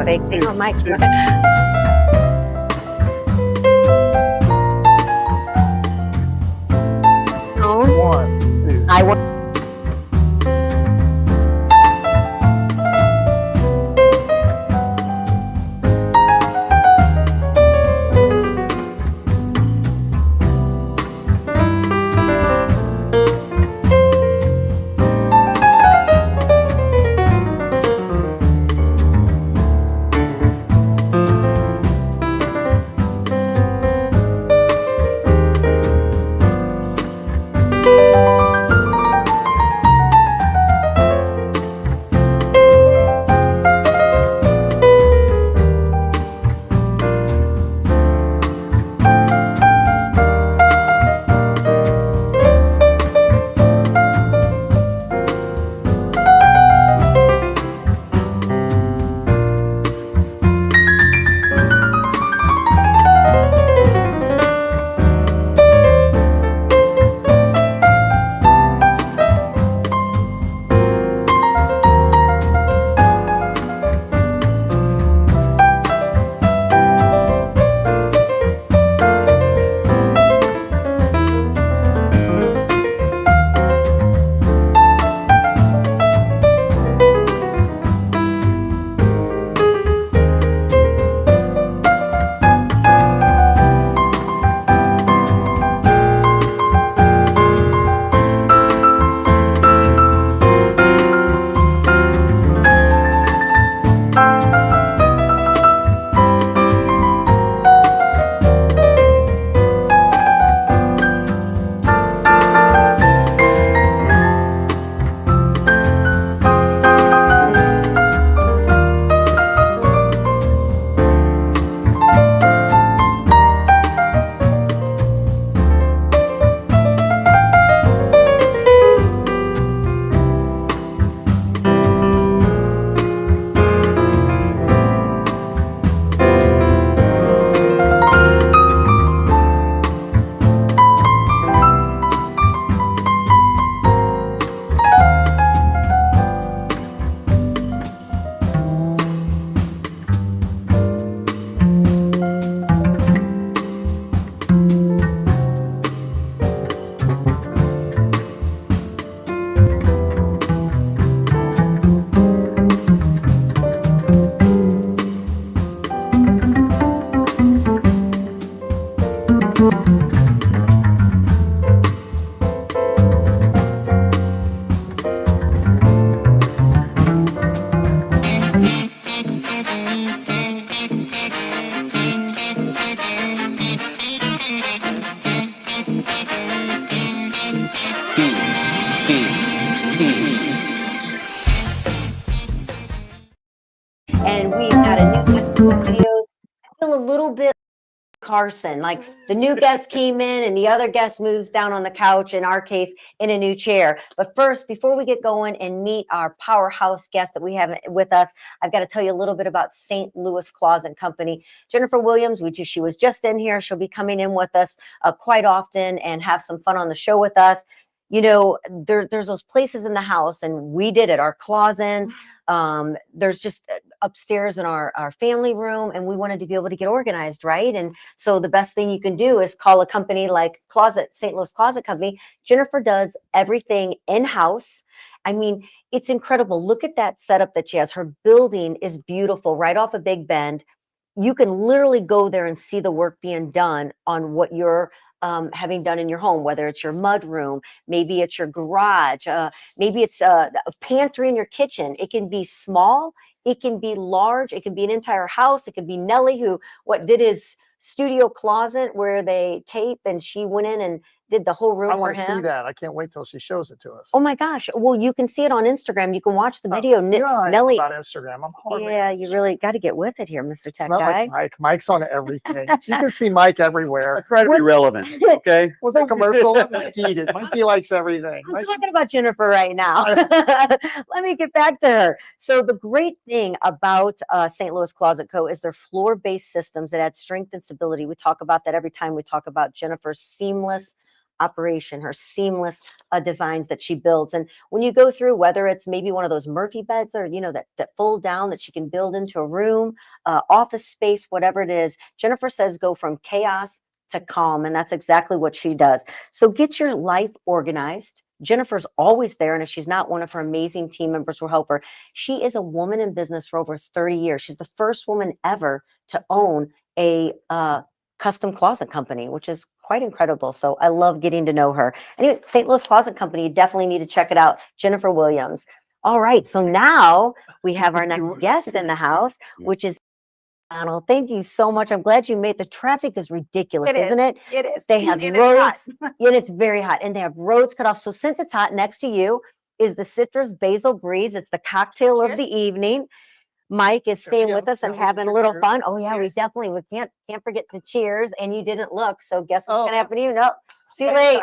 Big thing on Mike. One, two. I want. and we've got a new guest in the studios. I feel a little bit Carson, like the new guest came in and the other guest moves down on the couch, in our case, in a new chair. But first, before we get going and meet our powerhouse guest that we have with us, I've got to tell you a little bit about St. Louis Closet Company. Jennifer Williams, she was just in here. She'll be coming in with us quite often and have some fun on the show with us. You know, there's those places in the house, and we did it, our closet. There's just upstairs in our family room, and we wanted to be able to get organized, right? And so the best thing you can do is call a company like St. Louis Closet Company. Jennifer does everything in-house. I mean, it's incredible. Look at that setup that she has. Her building is beautiful, right off of Big Bend. You can literally go there and see the work being done on what you're having done in your home, whether it's your mud room, maybe it's your garage, maybe it's a pantry in your kitchen. It can be small, it can be large, it can be an entire house. It could be Nelly, who did his studio closet where they tape, and she went in and did the whole room I for want to see him. that. I can't wait till she shows it to us. Oh my gosh. Well, you can see it on Instagram. You can watch the video. You know how I am Nelly, about Instagram. I'm hardly yeah, on you Instagram. really got to get with it here, Mr. Tech Not Guy. like Mike. Mike's on everything. You can see Mike everywhere. I try to be relevant. Okay. Was it commercial? Mikey did. Mikey likes everything. I'm talking about Jennifer right now. Let me get back to her. So the great thing about St. Louis Closet Co. is their floor-based systems that add strength and stability. We talk about that every time we talk about Jennifer's seamless operation, her seamless designs that she builds. And when you go through, whether it's maybe one of those Murphy beds, or that fold down that she can build into a room, office space, whatever it is, Jennifer says go from chaos to calm, and that's exactly what she does. So get your life organized. Jennifer's always there, and if she's not, one of her amazing team members will help her. She is a woman in business for over 30 years. She's the first woman ever to own a custom closet company, which is quite incredible. So I love getting to know her. Anyway, St. Louis Closet Company, you definitely need to check it out. Jennifer Williams. All right, so now we have our next guest in the house, which is Donald. Thank you so much. I'm glad you made the traffic is ridiculous, isn't it? It is. They have And roads, it's hot. and it's very hot, and they have roads cut off. So since it's hot, next to you is the Citrus Basil Breeze. It's the cocktail of the evening. Mike is staying with us and having a little fun. Oh yeah, we can't forget to cheers. And you didn't look, so guess what's gonna happen to you? No, it's too late.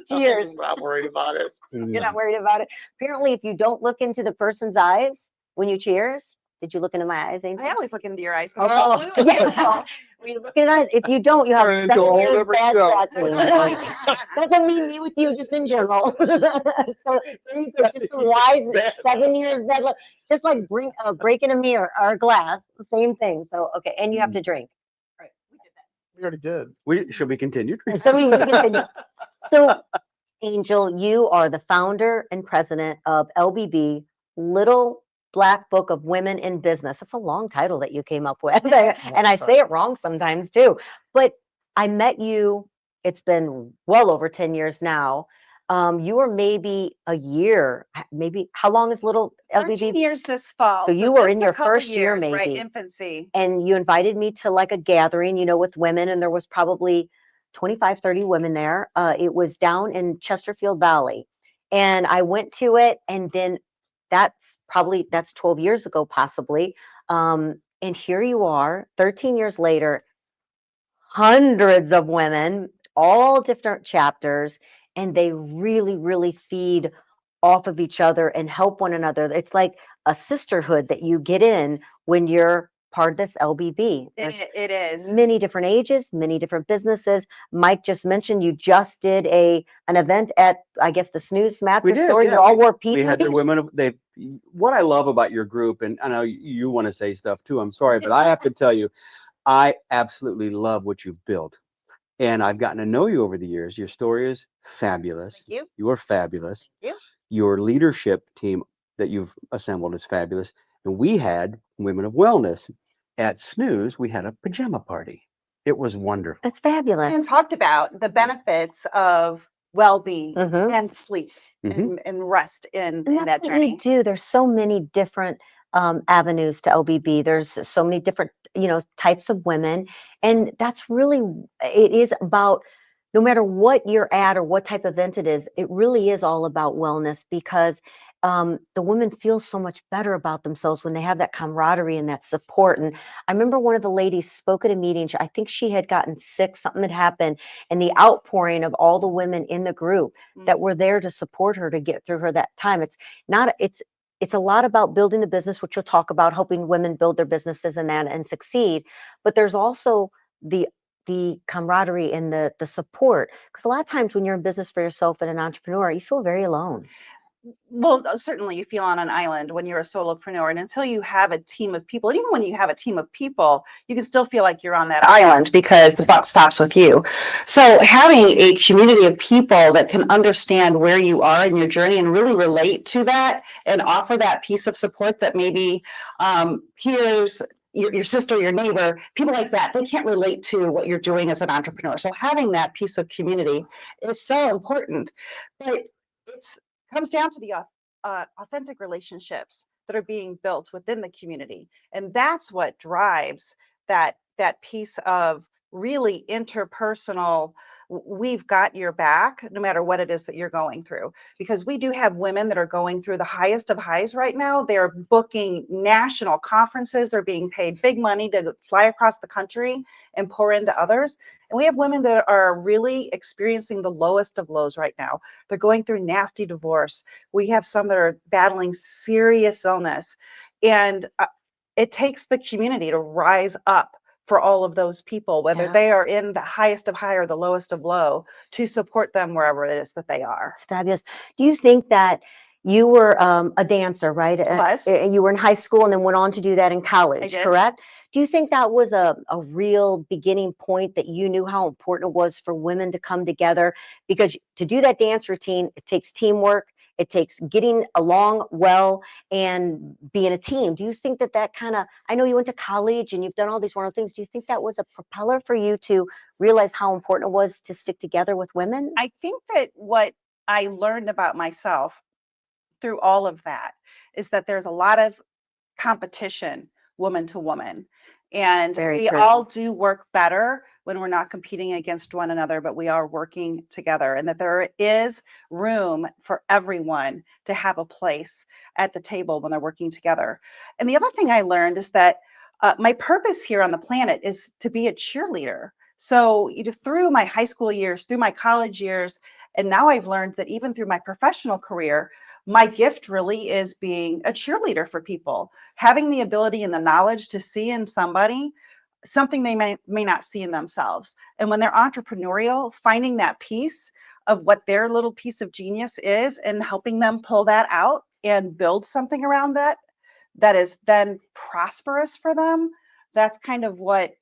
Cheers. I'm not worried about it. You're not worried about it. Apparently, if you don't look into the person's eyes when you cheers, did you look into my eyes, Angel? I always look into your eyes. So Oh. Yeah. When you look in eyes, if you don't, you have Turn into 7 a whole years different bad show. practice. Doesn't mean me with you, just in general. So there you go, just some wise 7 years bad luck. Just like breaking a mirror or a glass, same thing. So okay, and you have to drink. Right, we did that. We already did. Should we continue? So we can continue. So Angel, you are the founder and president of LBB, Little Black Book of Women in Business. That's a long title that you came up with. And I say it wrong sometimes too. But I met you, it's been well over 10 years now. You were maybe a year, maybe, how long is Little 13 LBB? years this fall. So you were just in a your couple first year, years, right? maybe. Infancy. And you invited me to like a gathering, with women, and there was probably 25, 30 women there. It was down in Chesterfield Valley. And I went to it, and then that's 12 years ago, possibly. And here you are, 13 years later, hundreds of women, all different chapters, and they really, really feed off of each other and help one another. It's like a sisterhood that you get in when you're part of this LBB. There's It is. many different ages, many different businesses. Mike just mentioned you just did an event at, I guess, the Snooze Mattress store. Yeah. You all wore We had the PJs. women. What I love about your group, and I know you want to say stuff too. I'm sorry, but I have to tell you, I absolutely love what you've built, and I've gotten to know you over the years. Your story is fabulous. Thank you. You are fabulous. Thank you. Your leadership team that you've assembled is fabulous. And we had Women of Wellness at Snooze. We had a pajama party. It was wonderful. That's fabulous. And talked about the benefits of well-being Mhm. and sleep and rest in And that that's what journey. we do. There's so many different avenues to LBB. There's so many different, types of women. And that's really, it is about, no matter what you're at or what type of event it is really is all about wellness, because the women feel so much better about themselves when they have that camaraderie and that support. And I remember one of the ladies spoke at a meeting. I think she had gotten sick, something had happened, and the outpouring of all the women in the group that were there to support her to get through her that time. It's a lot about building the business, which you'll talk about, helping women build their businesses and that and succeed. But there's also the camaraderie and the support, because a lot of times when you're in business for yourself and an entrepreneur, you feel very alone. Well, certainly you feel on an island when you're a solopreneur, and until you have a team of people, and even when you have a team of people, you can still feel like you're on that island because the buck stops with you. So having a community of people that can understand where you are in your journey and really relate to that and offer that piece of support that maybe peers, your sister, your neighbor, people like that, they can't relate to what you're doing as an entrepreneur. So having that piece of community is so important. But it's comes down to the authentic relationships that are being built within the community, and that's what drives that piece of really interpersonal. We've got your back no matter what it is that you're going through, because we do have women that are going through the highest of highs right now. They're booking national conferences, they're being paid big money to fly across the country and pour into others. And we have women that are really experiencing the lowest of lows right now. They're going through nasty divorce. We have some that are battling serious illness. And it takes the community to rise up for all of those people, whether they are in the highest of high or the lowest of low, to support them wherever it is that they are. It's fabulous. Do you think that you were a dancer, right? You were in high school and then went on to do that in college, correct? Do you think that was a real beginning point, that you knew how important it was for women to come together? Because to do that dance routine, it takes teamwork, it takes getting along well and being a team. Do you think that kind of, I know you went to college and you've done all these wonderful things. Do you think that was a propeller for you to realize how important it was to stick together with women? I think that what I learned about myself through all of that is that there's a lot of competition, woman to woman. And we all do work better when we're not competing against one another, but we are working together, and that there is room for everyone to have a place at the table when they're working together. And the other thing I learned is that my purpose here on the planet is to be a cheerleader. So through my high school years, through my college years, and now I've learned that even through my professional career, my gift really is being a cheerleader for people, having the ability and the knowledge to see in somebody something they may not see in themselves. And when they're entrepreneurial, finding that piece of what their little piece of genius is and helping them pull that out and build something around that is then prosperous for them. That's kind of what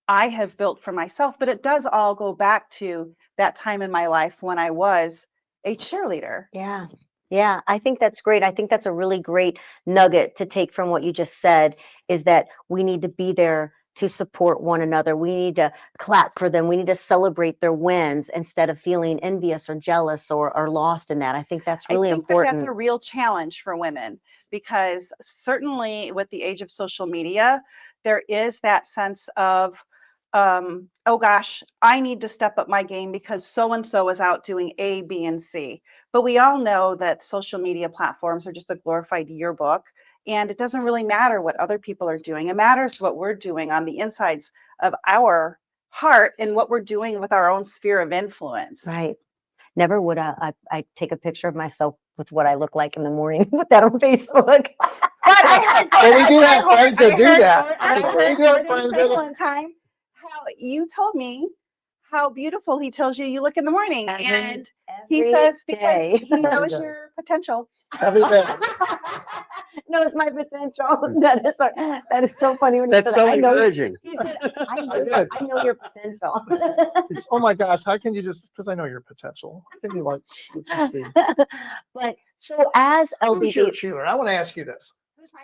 I have built for myself. But it does all go back to that time in my life when I was a cheerleader. Yeah. Yeah, I think that's great. I think that's a really great nugget to take from what you just said, is that we need to be there to support one another. We need to clap for them. We need to celebrate their wins instead of feeling envious or jealous or lost in that. I think that's really important. That's a real challenge for women, because certainly with the age of social media, there is that sense of, oh gosh, I need to step up my game because so-and-so is out doing A, B, and C. But we all know that social media platforms are just a glorified yearbook, and it doesn't really matter what other people are doing. It matters what we're doing on the insides of our heart and what we're doing with our own sphere of influence. Right. Never would I take a picture of myself with what I look like in the morning, put that on Facebook. Well, we do have friends that do that. We do have friends that one time, how you told me how beautiful he tells you you look in the morning, and he says because he knows your potential. every day. Knows my potential. That is so funny when he That's said so that. encouraging. He said, I know your potential. Oh my gosh, how can you just, because I know your potential. How can you like what you see? But so as Who's your LBD, cheerleader? I want to ask you this.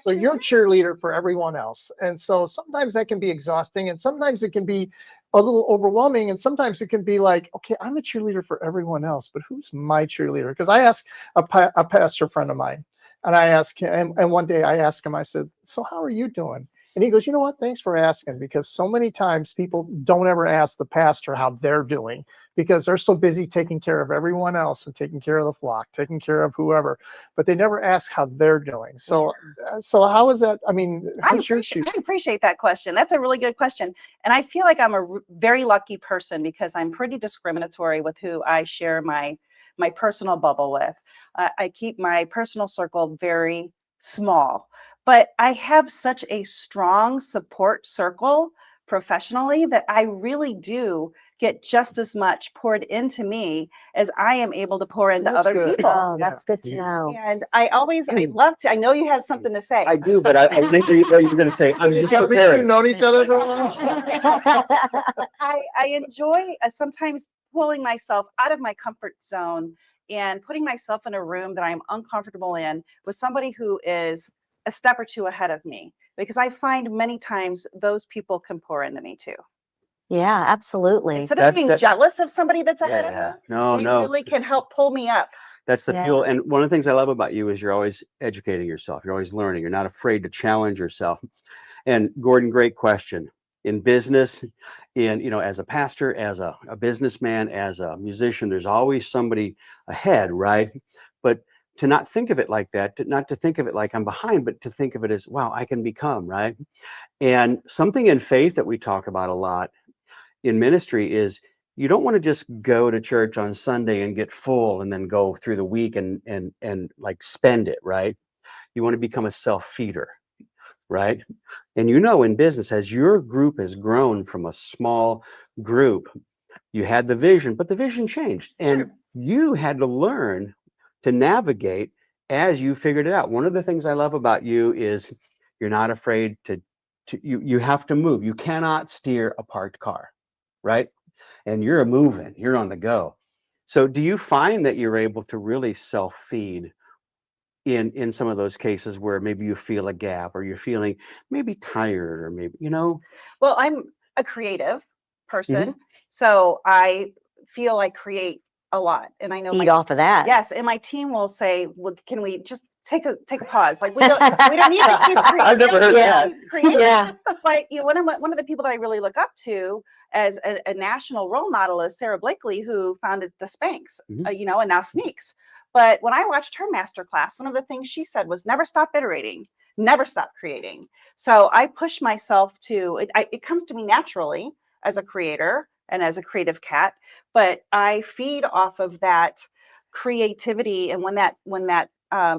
So you're a cheerleader for everyone else. And so sometimes that can be exhausting, and sometimes it can be a little overwhelming, and sometimes it can be like, okay, I'm a cheerleader for everyone else, but who's my cheerleader? Because I asked a pastor friend of mine, and I asked him, and one day I asked him, I said, so how are you doing? And he goes, you know what? Thanks for asking, because so many times people don't ever ask the pastor how they're doing because they're so busy taking care of everyone else and taking care of the flock, taking care of whoever, but they never ask how they're doing. So, so how is that? I mean, how's your shoes? I appreciate that question. That's a really good question. And I feel like I'm a very lucky person because I'm pretty discriminatory with who I share my personal bubble with. I keep my personal circle very small, but I have such a strong support circle professionally that I really do get just as much poured into me as I am able to pour into That's other good. people. Oh, that's good to know. And I love to, I know you have something to say. I do, but I think you're going to say, I'm just Have you preparing. known each other for a while? I enjoy sometimes pulling myself out of my comfort zone and putting myself in a room that I'm uncomfortable in with somebody who is a step or two ahead of me, because I find many times those people can pour into me too. Yeah, absolutely. Instead of being jealous of somebody that's ahead of me, No, they no. really can help pull me up. That's the Yeah. fuel. And one of the things I love about you is you're always educating yourself. You're always learning. You're not afraid to challenge yourself. And Gordon, great question. In business, as a pastor, as a businessman, as a musician, there's always somebody ahead, right? But to not think of it like that, not to think of it like I'm behind, but to think of it as, wow, I can become, right? And something in faith that we talk about a lot in ministry is you don't want to just go to church on Sunday and get full and then go through the week and like spend it, right? You want to become a self-feeder, right? And in business, as your group has grown from a small group, you had the vision, but the vision changed. And you had to learn to navigate as you figured it out. One of the things I love about you is you're not afraid you have to move. You cannot steer a parked car, right? And you're moving, you're on the go. So do you find that you're able to really self-feed in some of those cases where maybe you feel a gap or you're feeling maybe tired or maybe, Well, I'm a creative person, so I feel I create a lot, and I know Feed off of that. yes, and my team will say, "Well, can we just take a pause? Like we don't need to keep creating." I've never heard that. Yeah. But one of the people that I really look up to as a national role model is Sarah Blakely, who founded the Spanx, and now Sneaks. But when I watched her masterclass, one of the things she said was never stop iterating, never stop creating. So I push myself to it comes to me naturally as a creator and as a creative cat, but I feed off of that creativity. And when that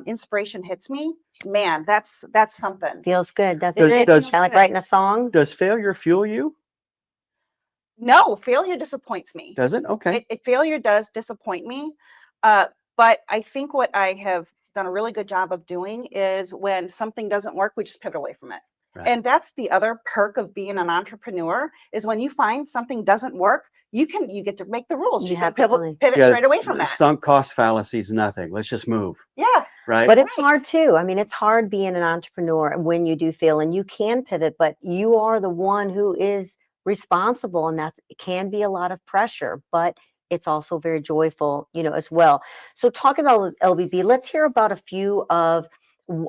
inspiration hits me, man, that's something. Feels good, doesn't Does- it? does- Kind of like writing a song. Does failure fuel you? No, failure disappoints me. Does it? Okay. Failure does disappoint me. But I think what I have done a really good job of doing is when something doesn't work, we just pivot away from it. Right. And that's the other perk of being an entrepreneur is when you find something doesn't work, you get to make the rules. You can pivot straight away from that. Sunk cost fallacy is nothing. Let's just move. Yeah. Right. But it's hard too. I mean, it's hard being an entrepreneur when you do fail, and you can pivot, but you are the one who is responsible, and it can be a lot of pressure, but it's also very joyful, as well. So talking about LBB, let's hear about a few of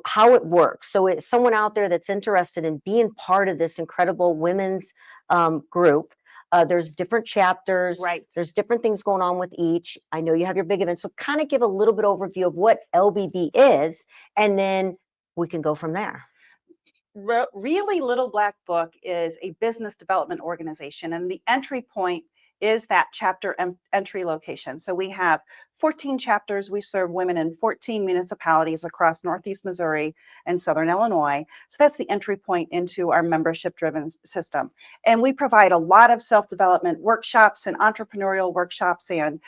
how it works. So it's someone out there that's interested in being part of this incredible women's group. There's different chapters. Right. There's different things going on with each. I know you have your big event. So kind of give a little bit overview of what LBB is, and then we can go from there. Really Little Black Book is a business development organization, and the entry point is that chapter entry location. So we have 14 chapters. We serve women in 14 municipalities across Northeast Missouri and Southern Illinois. So that's the entry point into our membership-driven system. And we provide a lot of self-development workshops and entrepreneurial workshops and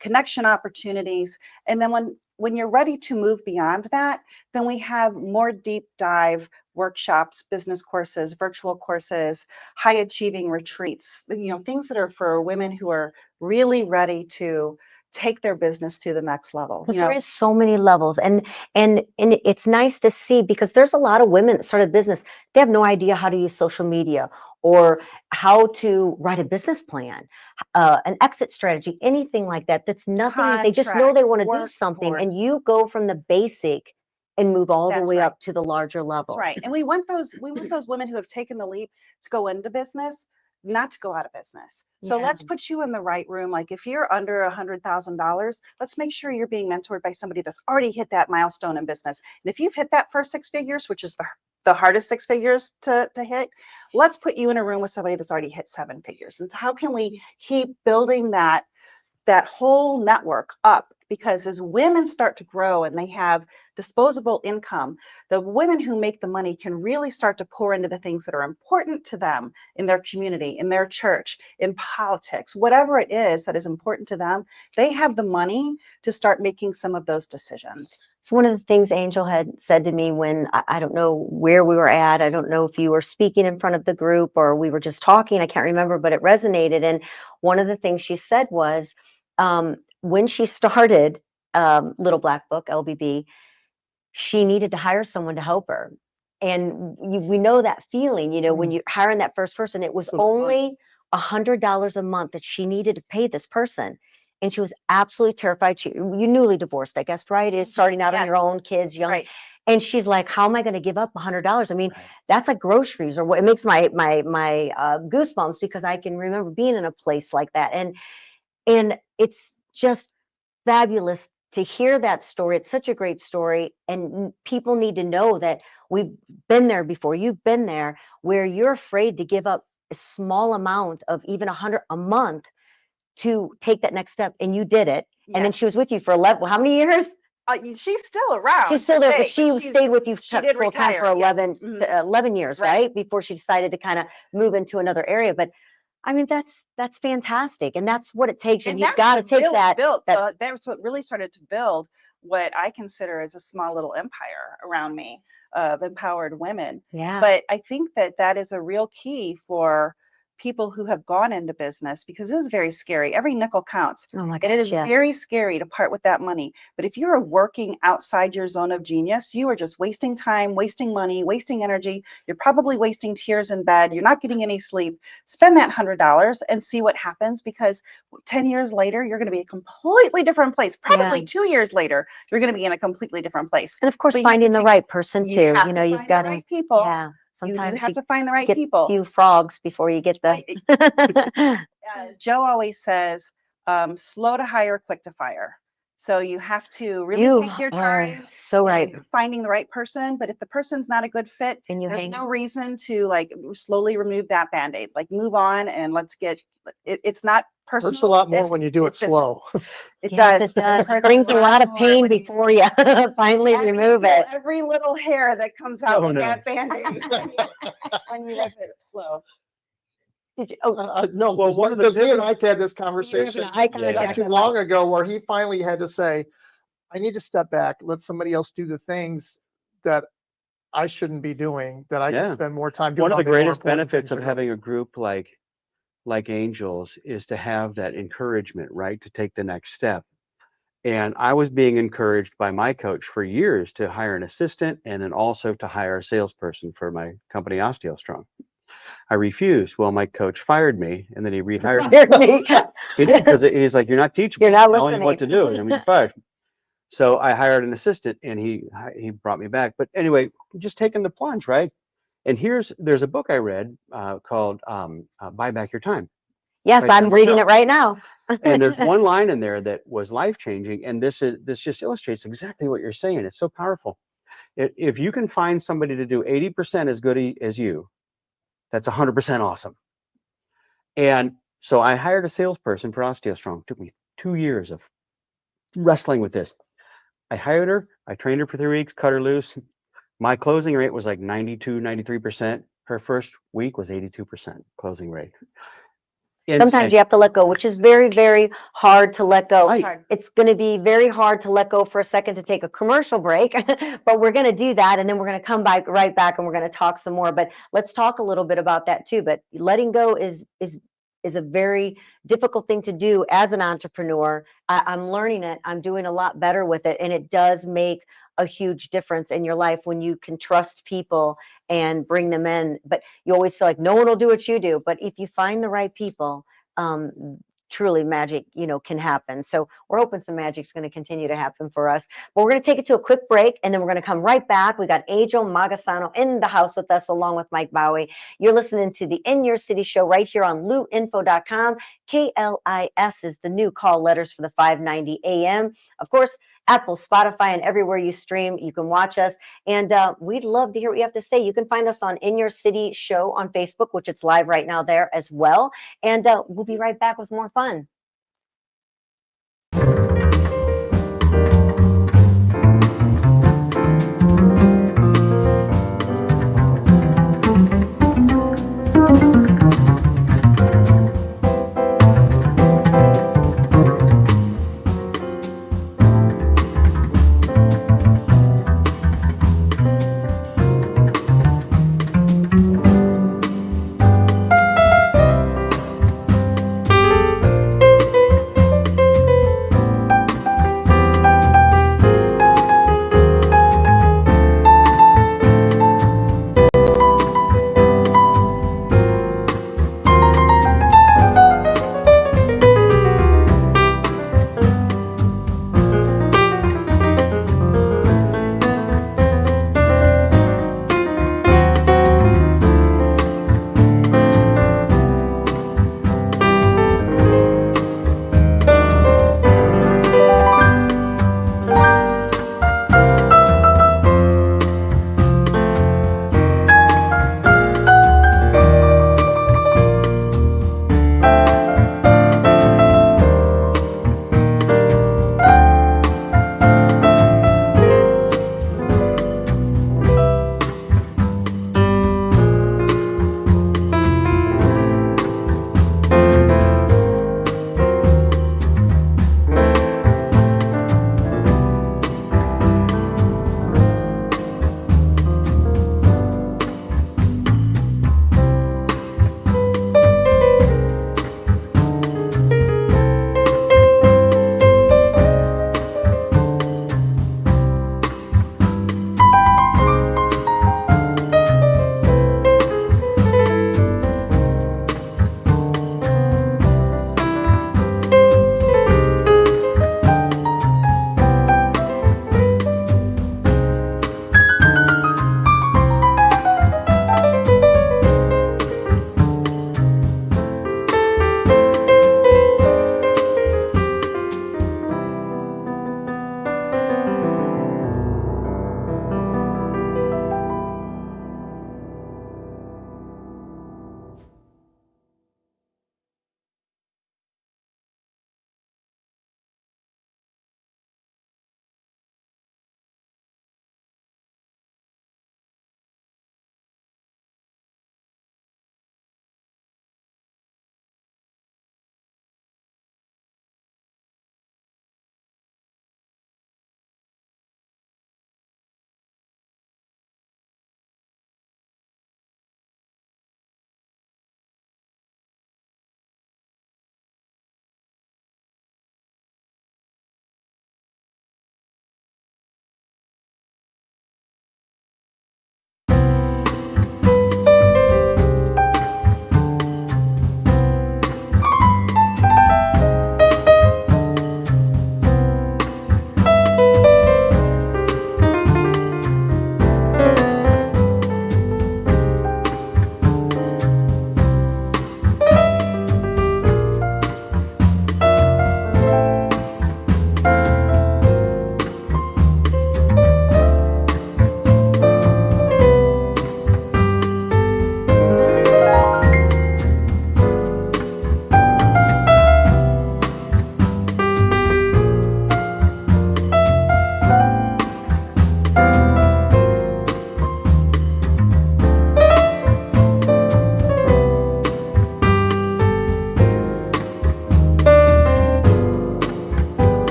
connection opportunities. And then when you're ready to move beyond that, then we have more deep dive workshops, business courses, virtual courses, high achieving retreats, things that are for women who are really ready to take their business to the next level. Because there is so many levels, and it's nice to see, because there's a lot of women that started business. They have no idea how to use social media or how to write a business plan, an exit strategy, anything like that. That's nothing. They just know they want to do something, and you go from the basic and move all the That's way right. up to the larger level. That's right. And we want those women who have taken the leap to go into business, not to go out of business. So Yeah. let's put you in the right room. Like if you're under $100,000, let's make sure you're being mentored by somebody that's already hit that milestone in business. And if you've hit that first 6 figures, which is the hardest 6 figures to hit, let's put you in a room with somebody that's already hit 7 figures. And how can we keep building that whole network up? Because as women start to grow and they have disposable income, the women who make the money can really start to pour into the things that are important to them in their community, in their church, in politics, whatever it is that is important to them. They have the money to start making some of those decisions. So one of the things Angel had said to me when I don't know where we were at, I don't know if you were speaking in front of the group or we were just talking, I can't remember, but it resonated. And one of the things she said was, when she started Little Black Book, LBB, she needed to hire someone to help her. And we know that feeling, you know, when you're hiring that first person, it was So it's only $100 a month that she needed to pay this person. And she was absolutely terrified. You newly divorced, I guess, right? Is starting out on Yes. your own, kids, young. Right. And she's like, how am I going to give up $100? I mean, Right. that's like groceries or what. It makes my goosebumps because I can remember being in a place like that. And it's just fabulous to hear that story. It's such a great story. And people need to know that we've been there before. You've been there where you're afraid to give up a small amount of even 100 a month to take that next step. And you did it. And then Yes. she was with you for 11, how many years? She's still around. She's still there, today, but she she's- stayed with you she did full time for retire, yes. 11, Mhm. to 11 years, Right. right? Before she decided to kind of move into another area. But I mean, that's fantastic. And that's what it takes. And you've that's got to what take really that. built, that that's what really started to build what I consider as a small little empire around me of empowered women. yeah. But I think that is a real key for people who have gone into business, because it is very scary. Every nickel counts. Oh my And it gosh, is yes. very scary to part with that money. But if you are working outside your zone of genius, you are just wasting time, wasting money, wasting energy. You're probably wasting tears in bed. You're not getting any sleep. Spend that $100 and see what happens, because 10 years later, you're going to be a completely different place. Probably Yeah. 2 years later, you're going to be in a completely different place. And of course, But you have to finding the take- right person You too. have You to know, you've find got the to, right people. yeah. You Sometimes have to find the right get people. a few frogs before you get the. Joe always says, slow to hire, quick to fire. So you have to really You take your are time so right. in finding the right person. But if the person's not a good fit, And you there's hang. no reason to like slowly remove that Band-Aid. Like move on and let's get it's not personal. Hurts a lot more it's- when you do it it's business. slow. It Yes, does. it does. It hurts brings a lot of more pain when you- before you finally remove it. Every little hair that comes out Oh, with no. that Band-Aid when you rip it slow. Did you? Oh, No, Well, because one of the because me and pivotal- Mike had this you're conversation having eye Yeah. contact not too with long Mike. ago where he finally had to say, I need to step back, let somebody else do the things that I shouldn't be doing, that I Yeah. can spend more time doing. One of on the more greatest important benefits things of that are- having a group like Angels is to have that encouragement, right, to take the next step. And I was being encouraged by my coach for years to hire an assistant and then also to hire a salesperson for my company, OsteoStrong. I refused. Well, my coach fired me, and then he rehired me. Hear me. He did, because he's like, "You're not teachable. You're not Telling you what to listening." do." And I mean, you're fired. So I hired an assistant, and he brought me back. But anyway, just taking the plunge, right? And there's a book I read called "Buy Back Your Time." Yes, Right, I'm Tim? reading it right now. And there's one line in there that was life changing, and this just illustrates exactly what you're saying. It's so powerful. If you can find somebody to do 80% as good as you, that's 100% awesome. And so I hired a salesperson for OsteoStrong. It took me 2 years of wrestling with this. I hired her, I trained her for 3 weeks, cut her loose. My closing rate was like 92, 93%. Her first week was 82% closing rate. Sometimes Insane. you have to let go, which is very, very hard to let go. Right. It's going to be very hard to let go for a second to take a commercial break, but we're going to do that. And then we're going to come back right back and we're going to talk some more. But let's talk a little bit about that too. But letting go is a very difficult thing to do as an entrepreneur. I'm learning it. I'm doing a lot better with it. And it does make a huge difference in your life when you can trust people and bring them in. But you always feel like no one will do what you do. But if you find the right people, truly magic, can happen. So we're hoping some magic's going to continue to happen for us. But we're going to take it to a quick break, and then we're going to come right back. We got Angel Magasano in the house with us, along with Mike Baue. You're listening to the In Your City show right here on luinfo.com. KLIS is the new call letters for the 590 AM. Of course, Apple, Spotify, and everywhere you stream, you can watch us. And we'd love to hear what you have to say. You can find us on In Your City Show on Facebook, which it's live right now there as well. And we'll be right back with more fun.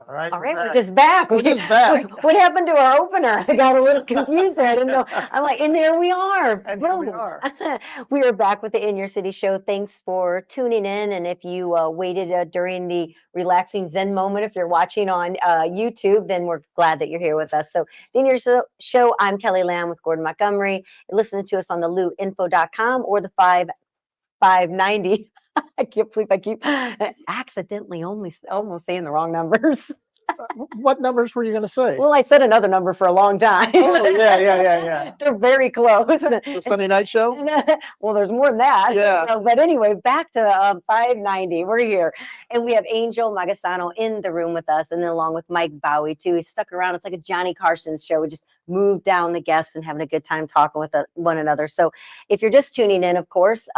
All right. All right, back. we're just back. We're just back. What happened to our opener? I got a little confused there. I didn't know. I'm like, and there we are. And here we Boom. are. We are back with the In Your City show. Thanks for tuning in. And if you waited during the relaxing Zen moment, if you're watching on YouTube, then we're glad that you're here with us. So, the In Your show, I'm Kelly Lamb with Gordon Montgomery. You're listening to us on the luinfo.com or the 590. I can't believe I keep accidentally almost saying the wrong numbers. What numbers were you going to say? Well, I said another number for a long time. Oh, yeah. They're very close. The Sunday night show? Well, there's more than that. Yeah. So, but anyway, back to 590. We're here. And we have Angel Magasano in the room with us, and then along with Mike Baue, too. He's stuck around. It's like a Johnny Carson show. We just move down the guests and having a good time talking with one another. So if you're just tuning in, of course,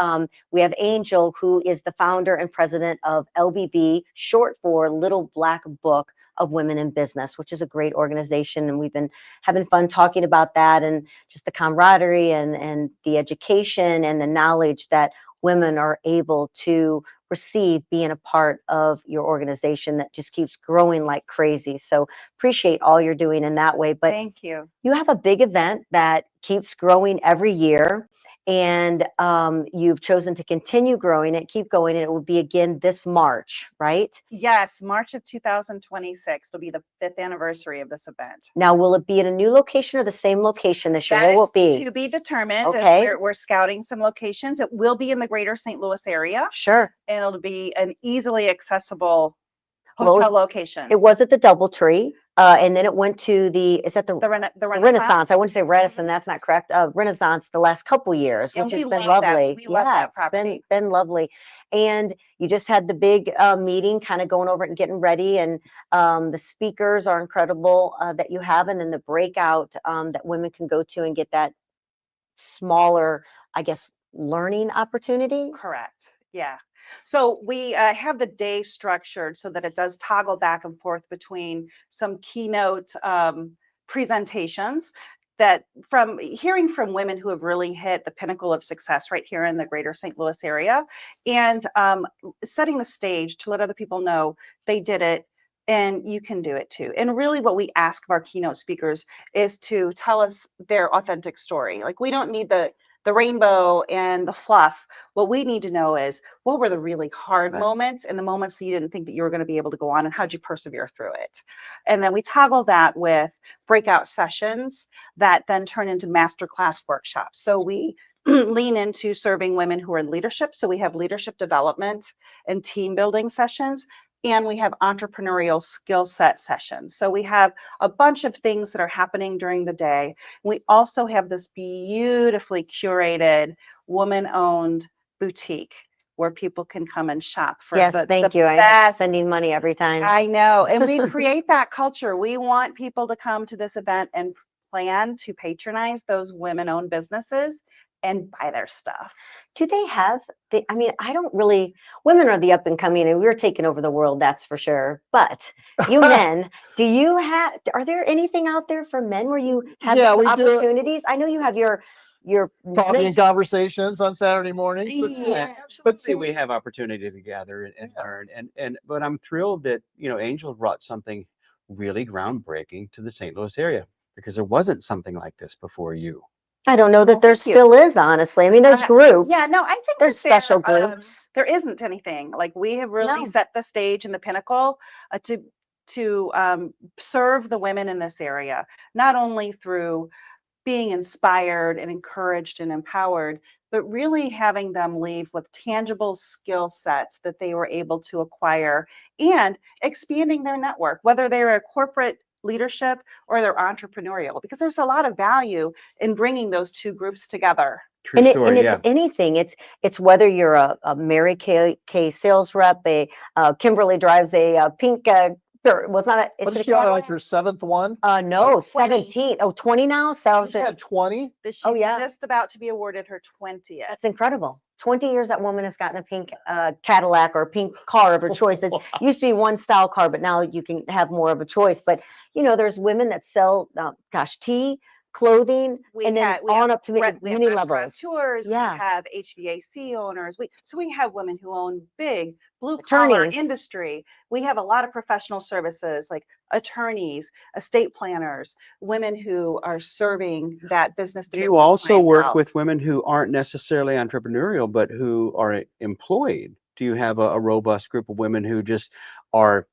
we have Angel, who is the founder and president of LBB, short for Little Black Book of Women in Business, which is a great organization. And we've been having fun talking about that and just the camaraderie and the education and the knowledge that women are able to receive being a part of your organization that just keeps growing like crazy. So appreciate all you're doing in that way. But Thank you. you have a big event that keeps growing every year. And you've chosen to continue growing it, keep going, and it will be again this March, right? Yes, March of 2026 will be the 5th anniversary of this event. Now, will it be at a new location or the same location this year? That What will is it be? to be determined. As Okay. we're scouting some locations. It will be in the greater St. Louis area, Sure. and it'll be an easily accessible Well, hotel location. It was at the DoubleTree, and then it went to the The Renaissance. I wouldn't say Renaissance. That's not correct. Renaissance the last couple years, And which has we been love that. lovely. We love that property. Been lovely. And you just had the big meeting, kind of going over it and getting ready. And the speakers are incredible that you have, and then the breakout that women can go to and get that smaller, I guess, learning opportunity. Correct. Yeah. So we have the day structured so that it does toggle back and forth between some keynote presentations that from hearing from women who have really hit the pinnacle of success right here in the greater St. Louis area, and setting the stage to let other people know they did it and you can do it too. And really what we ask of our keynote speakers is to tell us their authentic story. Like, we don't need the rainbow and the fluff. What we need to know is, what were the really hard moments and the moments that you didn't think that you were going to be able to go on, and how'd you persevere through it? And then we toggle that with breakout sessions that then turn into masterclass workshops. So we lean into serving women who are in leadership. So we have leadership development and team building sessions, and we have entrepreneurial skill set sessions. So we have a bunch of things that are happening during the day. We also have this beautifully curated woman-owned boutique where people can come and shop for Yes, the thank you. I'm best. sending money every time. I know. And we create that culture. We want people to come to this event and plan to patronize those women-owned businesses and buy their stuff. Do they have I mean, I don't really, women are the up and coming and we're taking over the world, that's for sure. But you men, are there anything out there for men where you have Yeah, these we do. opportunities? I know you have your Coffee and men's- conversations on Saturday mornings. But Yeah. Absolutely, see- we have opportunity to gather and Yeah. learn. But I'm thrilled that Angel brought something really groundbreaking to the St. Louis area, because there wasn't something like this before you. I don't know that Well, there thank you. still is, honestly. I mean, there's groups. Yeah, no, I think There's that special groups. There isn't anything. Like, we have really No. set the stage and the pinnacle to serve the women in this area, not only through being inspired and encouraged and empowered, but really having them leave with tangible skill sets that they were able to acquire and expanding their network, whether they're a corporate leadership or they're entrepreneurial, because there's a lot of value in bringing those two groups together. True And story, it's anything. It's whether you're a Mary Kay sales rep, Kimberly drives a pink. Well, it's not a. What It's is she on, like her 7th one? no, 20. 17. Oh, 20 now. So She had 20. She's Oh, yeah. just about to be awarded her 20th. that's incredible. 20 years that woman has gotten a pink Cadillac or a pink car of her choice. That used to be one style car, but now you can have more of a choice. But there's women that sell, tea, clothing, We and then have, on up to we have many levels. restaurateurs, Yeah. we have HVAC owners. So we have women who own big blue collar Attorneys. industry. We have a lot of professional services like attorneys, estate planners, women who are serving that business. Do you also work with women who aren't necessarily entrepreneurial, but who are employed? Do you have a robust group of women who just are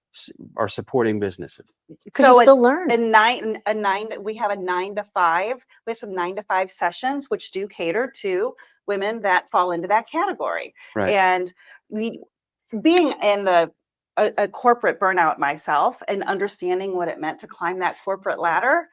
supporting businesses? Because you still learn. We have a 9 to 5. We have some 9 to 5 sessions, which do cater to women that fall into that category. Right. And being in a corporate burnout myself and understanding what it meant to climb that corporate ladder,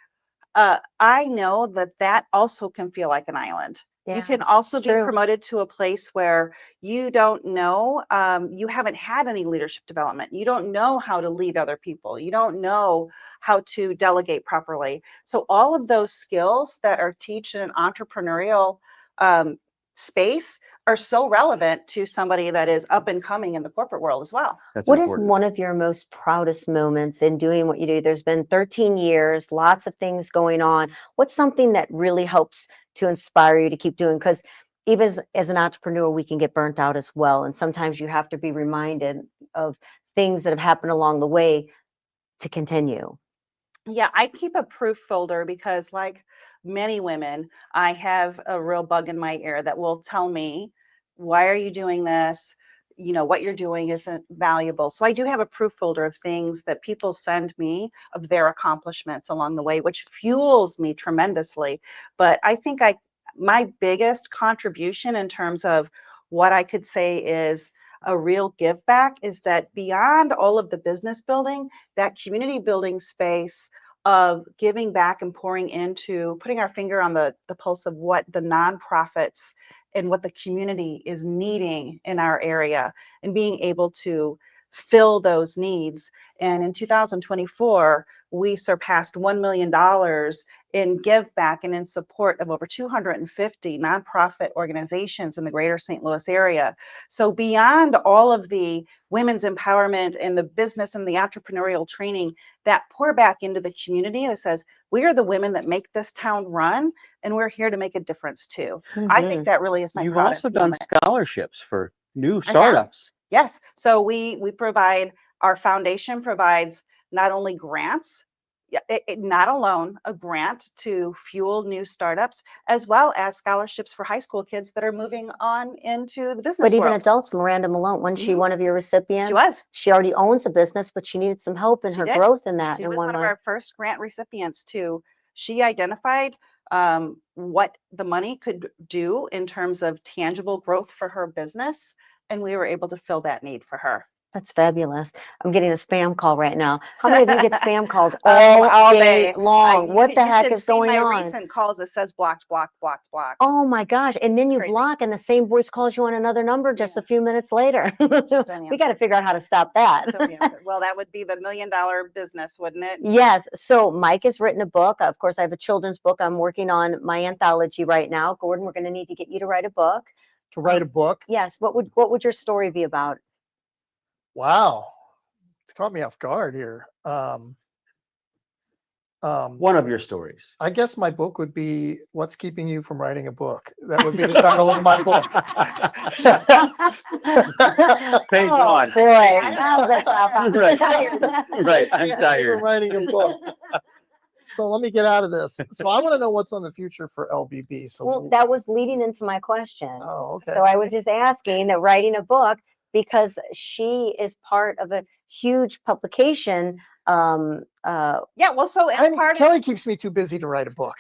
I know that also can feel like an island. Yeah, you can also it's be true. promoted to a place where you don't know, you haven't had any leadership development. You don't know how to lead other people. You don't know how to delegate properly. So all of those skills that are taught in an entrepreneurial space are so relevant to somebody that is up and coming in the corporate world as well. That's What is important. one of your most proudest moments in doing what you do? There's been 13 years, lots of things going on. What's something that really helps to inspire you to keep doing? Because even as an entrepreneur, we can get burnt out as well. And sometimes you have to be reminded of things that have happened along the way to continue. Yeah, I keep a proof folder because, like many women, I have a real bug in my ear that will tell me, why are you doing this? What you're doing isn't valuable. So I do have a proof folder of things that people send me of their accomplishments along the way, which fuels me tremendously. But I think my biggest contribution in terms of what I could say is a real give back is that beyond all of the business building, that community building space of giving back and pouring into putting our finger on the pulse of what the nonprofits and what the community is needing in our area and being able to fill those needs. And in 2024, we surpassed $1 million in give back and in support of over 250 nonprofit organizations in the greater St. Louis area. So beyond all of the women's empowerment and the business and the entrepreneurial training that pour back into the community that says, we are the women that make this town run, and we're here to make a difference too. I think that really is my You've proudest also done moment. scholarships for new have. startups. Yes. So we provide, our foundation provides not only grants, not alone, a grant to fuel new startups, as well as scholarships for high school kids that are moving on into the business But even world. adults, Miranda Malone, wasn't she one of your recipients? She was. She already owns a business, but she needed some help in her did. growth in that. She in was one one of way. our first grant recipients too. She identified what the money could do in terms of tangible growth for her business, and we were able to fill that need for her. That's fabulous. I'm getting a spam call right now. How many of you get spam calls all day long? What the heck is going on? My recent calls, it says blocked, blocked, blocked, blocked. Oh my gosh. And then you Crazy. block and the same voice calls you on another number just a few minutes later. We got to figure out how to stop that. Well, that would be the $1 million business, wouldn't it? Yes. So Mike has written a book. Of course, I have a children's book. I'm working on my anthology right now. Gordon, we're going to need to get you to write a book. To write a book? Yes. What would your story be about? Wow. It's caught me off guard here. One of your stories. I guess my book would be What's Keeping You from Writing a Book. That would be the title of my book. Thank God. Boy, Right, I'm tired. From writing a book. So let me get out of this. So I want to know what's on the future for LBB. So well, that was leading into my question. Oh, okay. So I was just asking that writing a book because she is part of a huge publication. Yeah, well, so as part Kelly keeps me too busy to write a book.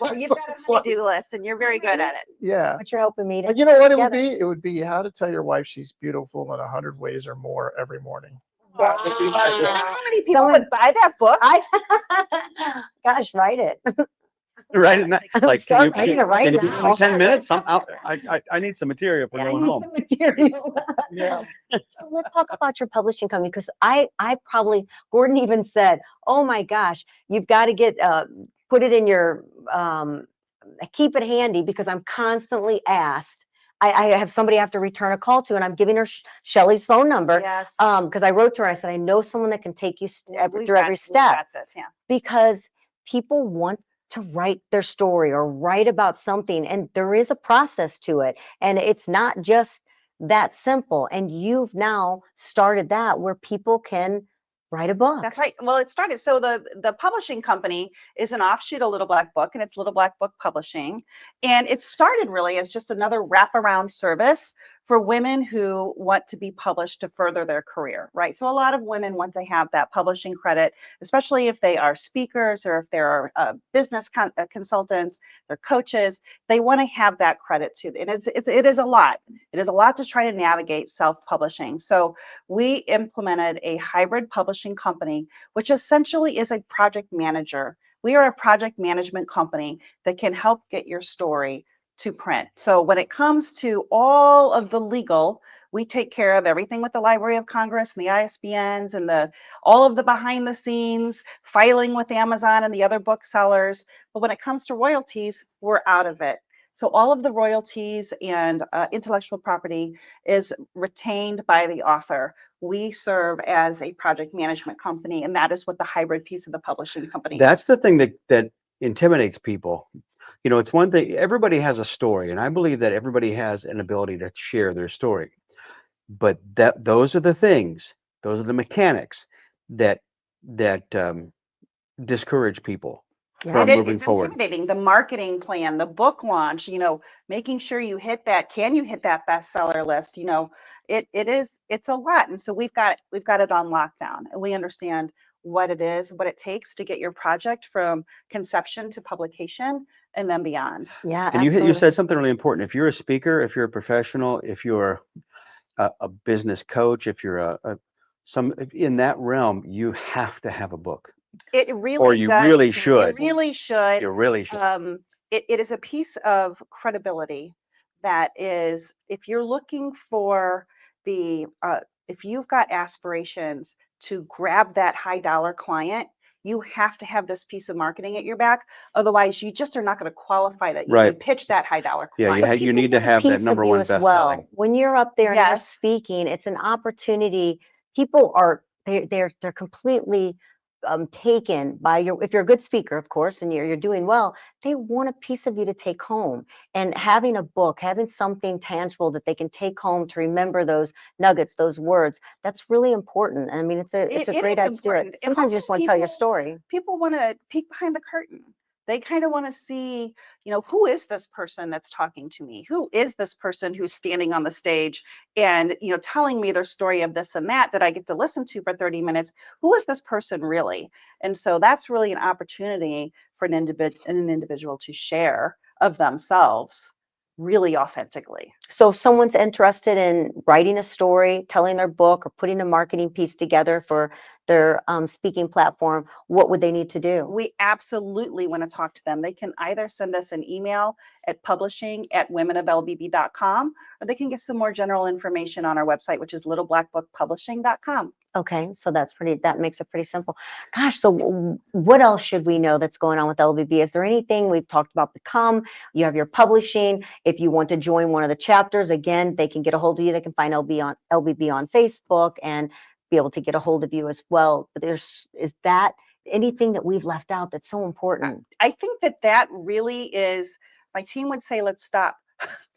well, you've got a to-do list and you're very good at it. Yeah. But you're helping me to. But you know what it would be? It would be how to tell your wife she's beautiful in 100 ways or more every morning. That would be my book. How many people would buy that book? Gosh, write it. Right in that, like, Start can you do it in 10 minutes? I need some material for going home. Yeah. So let's talk about your publishing company because I probably, Gordon even said, oh my gosh, you've got to get put it in your keep it handy because I'm constantly asked. I have somebody I have to return a call to, and I'm giving her Shelly's phone number. Yes. Because I wrote to her, I said, I know someone that can take you through every step. Got this, yeah. Because people want to write their story or write about something. And there is a process to it. And it's not just that simple. And you've now started that where people can write a book. That's right. Well, it started. So the publishing company is an offshoot of Little Black Book, and it's Little Black Book Publishing. And it started really as just another wraparound service for women who want to be published to further their career, right? So a lot of women want to have that publishing credit, especially if they are speakers or if they're business consultants, they're coaches. They want to have that credit too. And it is a lot. It is a lot to try to navigate self-publishing. So we implemented a hybrid publishing company, which essentially is a project manager. We are a project management company that can help get your story to print. So when it comes to all of the legal, we take care of everything with the Library of Congress and the ISBNs and all of the behind the scenes, filing with Amazon and the other booksellers. But when it comes to royalties, we're out of it. So all of the royalties and intellectual property is retained by the author. We serve as a project management company, and that is what the hybrid piece of the publishing company is. That's the thing that intimidates people. You know, it's one thing, everybody has a story, and I believe that everybody has an ability to share their story. But those are the things, those are the mechanics that discourage people from moving It's forward. intimidating. The marketing plan, the book launch, making sure you hit that. Can you hit that bestseller list? It's a lot. And so we've got it on lockdown, and we understand what it is, what it takes to get your project from conception to publication and then beyond. Yeah, And you absolutely. said something really important. If you're a speaker, if you're a professional, if you're a business coach, if you're some in that realm, you have to have a book. It really Or you does. really should. It really should. You really should. It is a piece of credibility that is, if you're looking for if you've got aspirations to grab that high dollar client, you have to have this piece of marketing at your back. Otherwise, you just are not going to qualify that you Right. can pitch that high dollar Yeah, client. you need to have that Piece number of you one as best well. selling. When you're up there and you're Yes. speaking, it's an opportunity. People are they're completely taken by if you're a good speaker, of course, and you're doing well, they want a piece of you to take home. And having a book, having something tangible that they can take home to remember those nuggets, those words, that's really important. I mean, it's a It great is idea to do it. important. And Sometimes you also just want to tell your people- story. People want to peek behind the curtain. They kind of want to see, who is this person that's talking to me? Who is this person who's standing on the stage and, telling me their story of this and that I get to listen to for 30 minutes? Who is this person really? And so that's really an opportunity for an individual to share of themselves really authentically. So if someone's interested in writing a story, telling their book, or putting a marketing piece together for their speaking platform, what would they need to do? We absolutely want to talk to them. They can either send us an email at publishing@womenoflbb.com, or they can get some more general information on our website, which is littleblackbookpublishing.com. Okay, so that makes it pretty simple. Gosh, so what else should we know that's going on with LBB? Is there anything we've talked about? You have your publishing. If you want to join one of the chapters, again, they can get a hold of you. They can find LBB on Facebook and be able to get a hold of you as well. But is that anything that we've left out that's so important? I think that really is, my team would say, let's stop.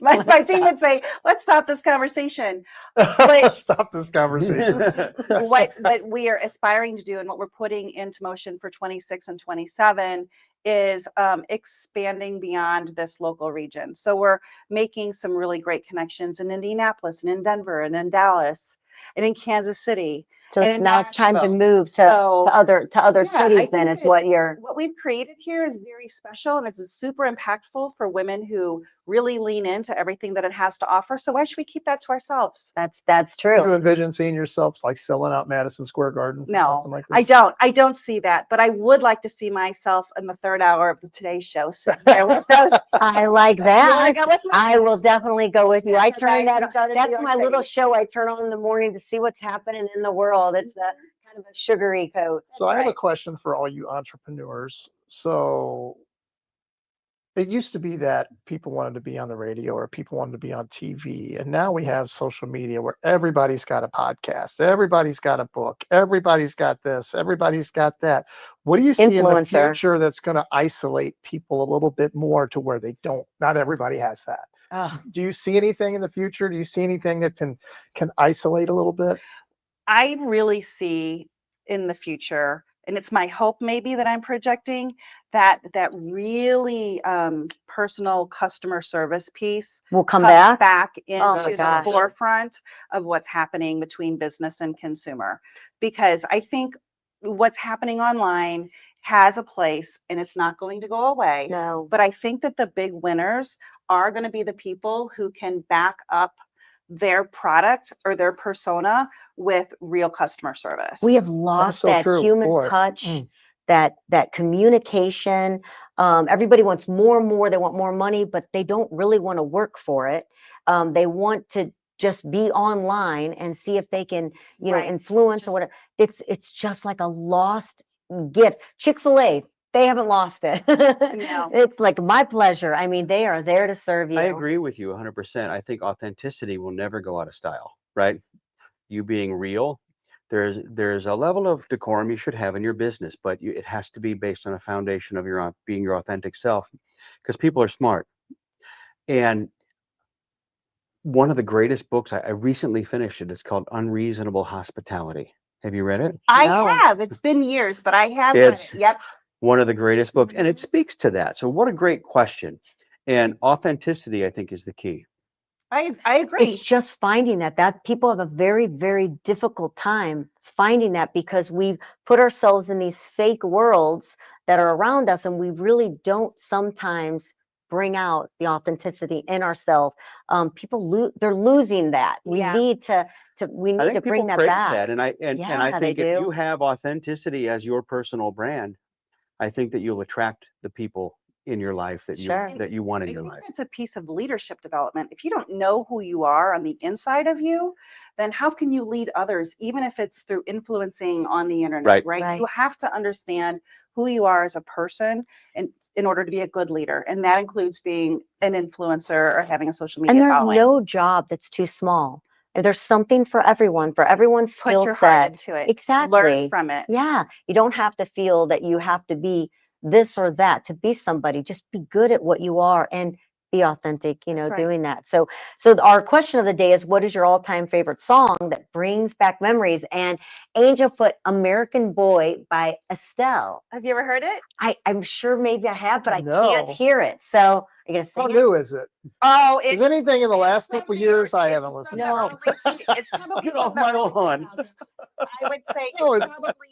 My team would say, let's stop this conversation. Let's stop this conversation. What we are aspiring to do and what we're putting into motion for 26 and 27 is expanding beyond this local region. So we're making some really great connections in Indianapolis and in Denver and in Dallas and in Kansas City. So and it's in now it's time to Nashville. move to other Yeah, cities. I Then think is what you're. What we've created here is very special, and it's super impactful for women who really lean into everything that it has to offer. So why should we keep that to ourselves? That's true. You envision seeing yourselves like selling out Madison Square Garden? Or No, something like this? I don't see that, but I would like to see myself in the third hour of the Today Show sitting there with those. I like You wanna that. go with me? I will definitely go with you. I That's turn that what I on. That's do. my little show I turn on in the morning to see what's happening in the world. It's a kind of a sugary coat. So I have a question for all you entrepreneurs. So it used to be that people wanted to be on the radio or people wanted to be on TV. And now we have social media where everybody's got a podcast, everybody's got a book, everybody's got this, everybody's got that. What do you see in the Influencer. future that's going to isolate people a little bit more to where they don't? Not everybody has that. Ugh. Do you see anything in the future? Do you see anything that can isolate a little bit? I really see in the future, and it's my hope maybe that I'm projecting, that really personal customer service piece We'll come comes back. into Oh my the gosh. forefront of what's happening between business and consumer. Because I think what's happening online has a place and it's not going to go away. No. But I think that the big winners are going to be the people who can back up their product or their persona with real customer service. We have lost so that true. human Boy. touch, Mm. that communication. Everybody wants more and more. They want more money, but they don't really want to work for it. They want to just be online and see if they can, Right. influence or Just- whatever. It's just like a lost gift. Chick-fil-A, they haven't lost it. No. It's like my pleasure. I mean, they are there to serve you. I agree with you 100%. I think authenticity will never go out of style, right? You being real, there's a level of decorum you should have in your business, but it has to be based on a foundation of your being your authentic self, because people are smart. And one of the greatest books, I recently finished it. It's called Unreasonable Hospitality. Have you read it? I No. have. It's been years, but I have read It's it. Yep. one of the greatest books, and it speaks to that. So what a great question. And authenticity, I think, is the key. I agree. It's just finding that people have a very, very difficult time finding that because we've put ourselves in these fake worlds that are around us, and we really don't sometimes bring out the authenticity in ourselves. People they're losing that. We Yeah. need to I bring think people that crave back. that, and I Yeah, think they if do. you have authenticity as your personal brand, I think that you'll attract the people in your life that Sure. you want in I your think life. that's a piece of leadership development. If you don't know who you are on the inside of you, then how can you lead others, even if it's through influencing on the internet, Right. right? You have to understand who you are as a person and in order to be a good leader. And that includes being an influencer or having a social media And there's following. no job that's too small. And there's something for everyone's Put skill your heart set. into it. Exactly. Learn from it. Yeah. You don't have to feel that you have to be this or that to be somebody. Just be good at what you are and be authentic, That's right. doing that. So our question of the day is, what is your all-time favorite song that brings back memories? And Angel put American Boy by Estelle. Have you ever heard it? I'm sure maybe I have, but I No. can't hear it. So I'm going to How sing it. new is it? Oh, Is anything in the last couple years? I haven't listened. No. It's probably Get off from my the- lawn. I would say No, it's it's- probably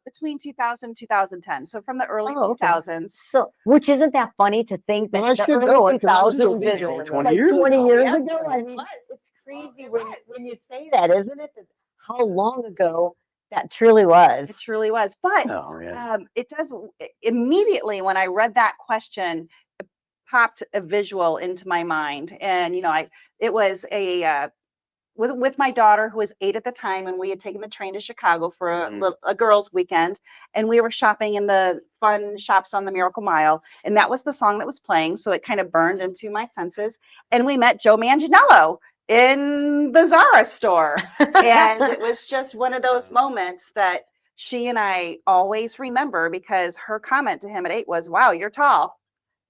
between 2000 and 2010. So from the early Oh, okay. 2000s. So, which isn't that funny to think that Well, I the should early know it 'cause I was 2000s still is DJing then. 20 like years 20 ago. years Yeah. ago? I mean, it's crazy when you say that, isn't it? How long ago that truly was. It truly was. But Oh, yeah. it does immediately when I read that question, it popped a visual into my mind. And, it was with my daughter who was 8 at the time, and we had taken the train to Chicago for a girls' weekend, and we were shopping in the fun shops on the Miracle Mile, and that was the song that was playing, so it kind of burned into my senses. And we met Joe Manganiello in the Zara store, and it was just one of those moments that she and I always remember because her comment to him at 8 was, "Wow, you're tall."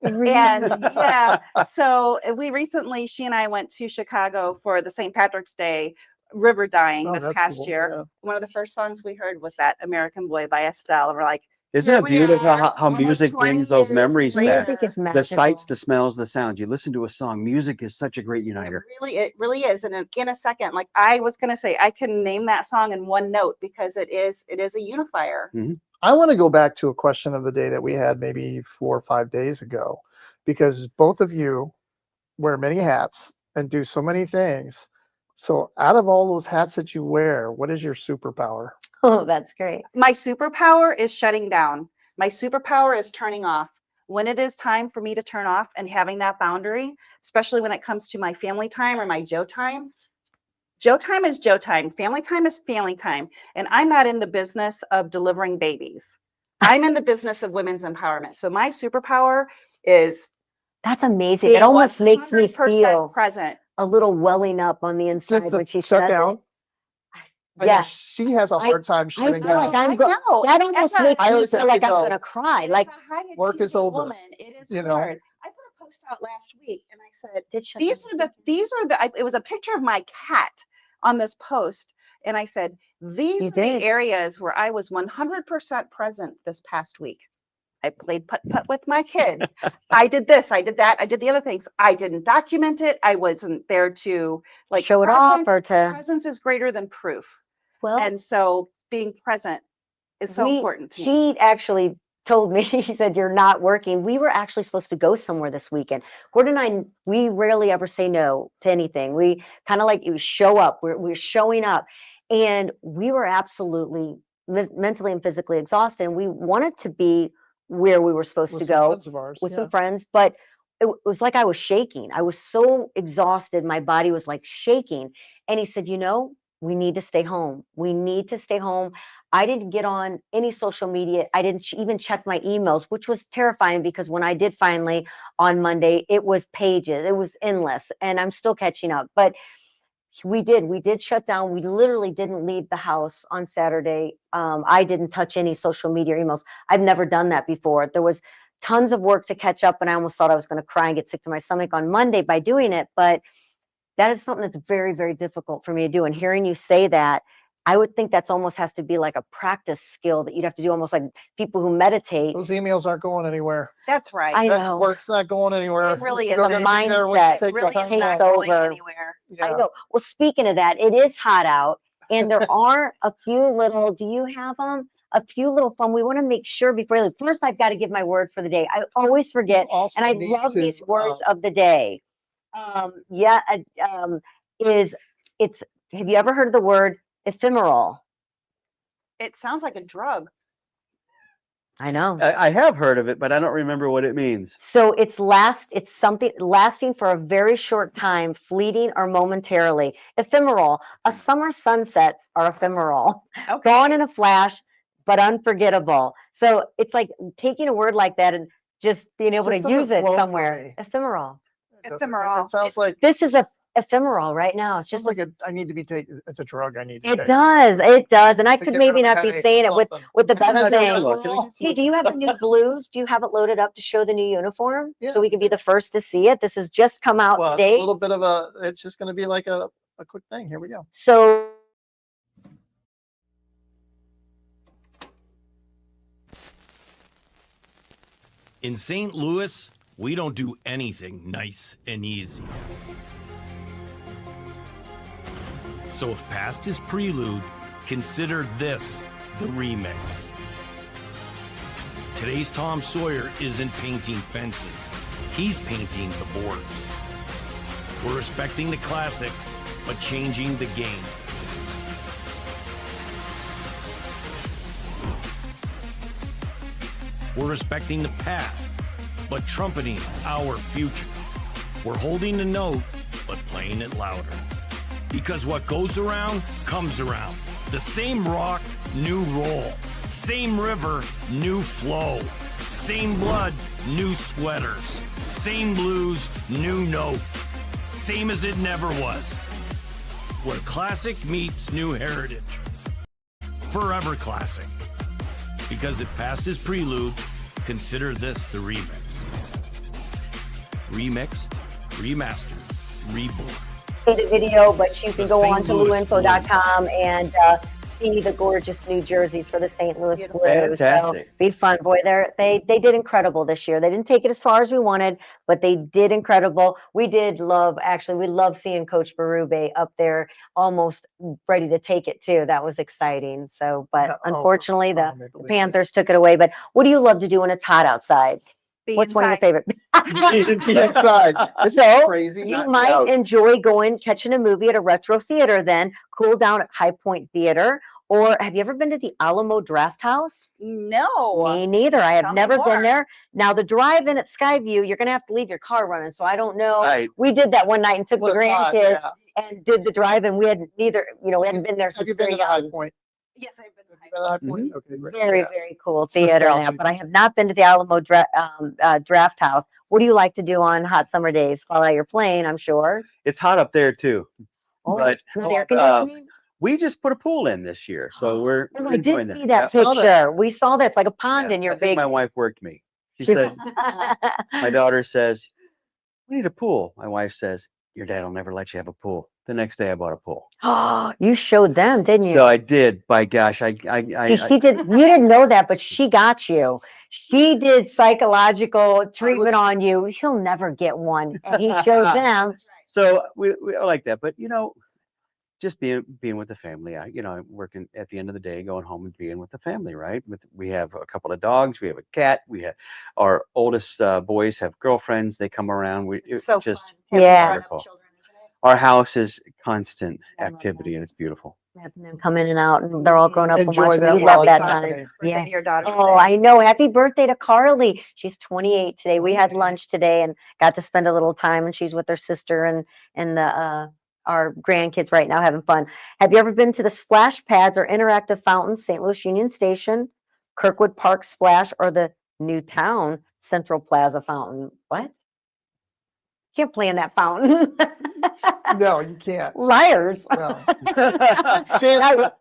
And yeah, so she and I went to Chicago for the St. Patrick's Day river dyeing Oh, this that's past cool, year. yeah. One of the first songs we heard was that American Boy by Estelle. And we're like, Isn't here it we beautiful are, how almost music 20 brings those years memories later. back? Music is The magical. sights, the smells, the sounds. You listen to a song, music is such a great uniter. It really is. And in a second, like I was going to say, I can name that song in one note because it is a unifier. I want to go back to a question of the day that we had maybe 4 or 5 days ago, because both of you wear many hats and do so many things. So out of all those hats that you wear, what is your superpower? Oh, that's great. My superpower is shutting down. My superpower is turning off. When it is time for me to turn off and having that boundary, especially when it comes to my family time or my Joe time. Joe time is Joe time. Family time is family time. And I'm not in the business of delivering babies. I'm in the business of women's empowerment. So my superpower is That's amazing. being It almost makes me 100% feel present. a little welling up on the inside Just the when she shut says down. it. I know Yeah, she has a hard time I shutting feel like down. I'm going. know. That almost As a- makes I me always feel have like to I'm go, gonna cry. As Like, a high work is achieving over, woman, it is you know? hard. I put a post out last week and I said, did shut these down are the it was a picture of my cat on this post. And I said, these You are the did. areas where I was 100% present this past week. I played putt-putt with my kid. I did this, I did that, I did the other things. I didn't document it. I wasn't there to like show it off or to, presence is greater than proof. well, And so being present is so important to me. he actually told me, he said, you're not working. We were actually supposed to go somewhere this weekend. Gordon and I, we rarely ever say no to anything. We kind of like you show up. We're showing up. And we were absolutely mentally and physically exhausted. And we wanted to be where we were supposed With to some go friends of ours, with yeah. some friends, but it was like I was shaking. I was so exhausted. My body was like shaking. And he said, you know, we need to stay home. We need to stay home. I didn't get on any social media. I didn't even check my emails, which was terrifying because when I did finally on Monday, it was pages, it was endless, and I'm still catching up. But we did shut down. We literally didn't leave the house on Saturday. I didn't touch any social media or emails. I've never done that before. There was tons of work to catch up, and I almost thought I was going to cry and get sick to my stomach on Monday by doing it. But that is something that's very, very difficult for me to do. And hearing you say that, I would think that's almost has to be like a practice skill that you'd have to do, almost like people who meditate. Those emails aren't going anywhere. That's right. I That know. work's not going anywhere. It really It's is still a gonna be there when you mindset. take the really time is takes not off. going over. anywhere. I Yeah. know. Well, speaking of that, it is hot out, and there are a few little. Do you have them? A few little fun. We want to make sure before I leave. First, I've got to give my word for the day. I always forget, Also and I need love to, these words of the day. Is it's. Have you ever heard of the word ephemeral? It sounds like a drug. I know. I have heard of it, but I don't remember what it means. So it's something lasting for a very short time, fleeting or momentarily. Ephemeral. A summer sunsets are ephemeral. Okay. Gone in a flash, but unforgettable. So it's like taking a word like that and just being able Just to use doesn't it flow for somewhere. me. Ephemeral. Ephemeral. It sounds like This is a ephemeral right now. It's just just like I need to be taken. It's a drug I need to it take. does. It does. And I To could get rid maybe of a not be headache or saying it with something. the best Headache, thing. look, can I get Hey, do you have the new blues? Do you have it loaded up to show the new uniform? Yeah. So we can be the first to see it. This has just come out Well, it's a today. little bit of it's just gonna be like a quick thing. Here we go. So In St. Louis, we don't do anything nice and easy. So if past is prelude, consider this the remix. Today's Tom Sawyer isn't painting fences. He's painting the boards. We're respecting the classics, but changing the game. We're respecting the past, but trumpeting our future. We're holding the note, but playing it louder. Because what goes around, comes around. The same rock, new roll. Same river, new flow. Same blood, new sweaters. Same blues, new note. Same as it never was. Where classic meets new heritage. Forever classic. Because if past is prelude, consider this the remix. Remixed, remastered, reborn. the video, but you can The go St. on to Louis luinfo.com and see the gorgeous new jerseys for the St. Louis Beautiful. Blues. So Fantastic. be fun, boy. They did incredible this year. They didn't take it as far as we wanted, but they did incredible. We love seeing Coach Berube up there, almost ready to take it too. That was exciting. So, but Yeah, unfortunately, the Maple Leafs. Panthers took it away. But what do you love to do when it's hot outside? Be What's one of your inside. favorite? Inside. This is So crazy. you not might out. enjoy catching a movie at a retro theater, then cool down at High Point Theater. Or have you ever been to the Alamo Draft House? No. Me neither. I have Tell me never more. been there. Now the drive-in at Skyview, you're gonna have to leave your car running. So I don't know. Right. We did that one night and took Well, the it's hot, grandkids yeah. and did the drive-in. We hadn't been there Have since you been very to the High young. Point? Yes, I've been. Have you been to High Point? Okay, great. Very, Yeah. very cool It's theater now, nostalgic. but I have not been to the Alamo Draft House. What do you like to do on hot summer days? Fall out your plane, I'm sure. It's hot up there too. Oh, But, it's not air conditioning? we just put a pool in this year, so we're Oh, I enjoying did see that. that Saw that. picture. We saw that. It's like a pond Yeah, in your I think big. my wife worked me. She She- said, my daughter says, we need a pool. My wife says, your dad will never let you have a pool. The next day I bought a pool. Oh, you showed them, didn't you? So I did. By gosh, See, she did. You didn't know that, but she got you. She did psychological treatment on you. He'll never get one, and he showed them. So we like that. But just being with the family. I'm working at the end of the day, going home and being with the family, right? We have a couple of dogs, we have a cat, we have our oldest boys have girlfriends. They come around. It's So just fun. Yeah. wonderful. Our house is constant I love activity, that. and it's beautiful. Having them come in and out, and they're all grown up and Enjoy watching. that We while love it's that happening. time. Birthday Yeah. to your daughter. Oh, I know. Happy birthday to Carly. She's 28 today. We had lunch today and got to spend a little time, and she's with her sister and the our grandkids right now having fun. Have you ever been to the splash pads or interactive fountains, St. Louis Union Station, Kirkwood Park Splash, or the Newtown Central Plaza Fountain? What? Can't play in that fountain. No, you can't. Liars. No.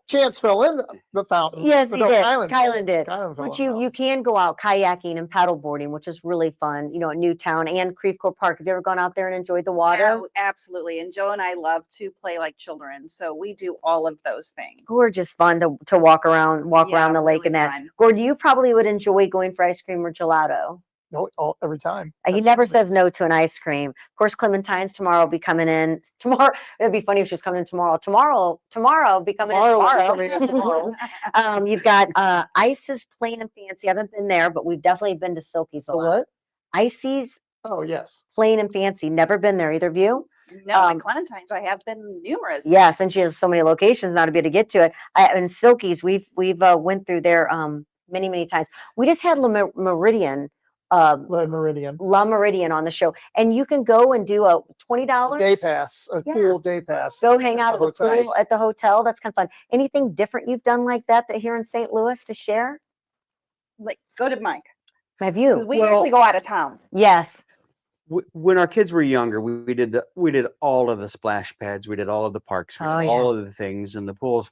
Chance fell in the fountain. Yes, but he no, did. Kylan Kylan did. Kylan fell But in the you can go out kayaking and paddleboarding, which is really fun, at Newtown and Creve Coeur Park. Have you ever gone out there and enjoyed the water? Yeah, absolutely. And Joe and I love to play like children, so we do all of those things. Gorgeous fun to walk around Yeah, the lake really and that. fun. Gordon, you probably would enjoy going for ice cream or gelato. No, every time. He never Absolutely. says no to an ice cream. Of course, Clementine's tomorrow will be coming in. Tomorrow, it'd be funny if she was coming in tomorrow. Tomorrow will be coming in tomorrow. You've got Ice's Plain and Fancy. I haven't been there, but we've definitely been to Silky's a The lot. what? Icy's Oh, yes. Plain and Fancy. Never been there. Either of you? No, Um, at Clementine's I have been numerous Yes, and times. she has so many locations now to be able to get to it. And Silky's, we've went through there many times. We just had Meridian. The Meridian. La Meridian on the show, and you can go and do a $20 Day pass, a Yeah. pool day pass. Go hang out at the hotel. pool at the hotel. That's kind of fun. Anything different you've done like that here in St. Louis to share? Like, go to Mike. Have 'Cause you? we usually go out of town. Yes. When our kids were younger, we did all of the splash pads, we did all of the parks, we did Oh, yeah. all of the things and the pools.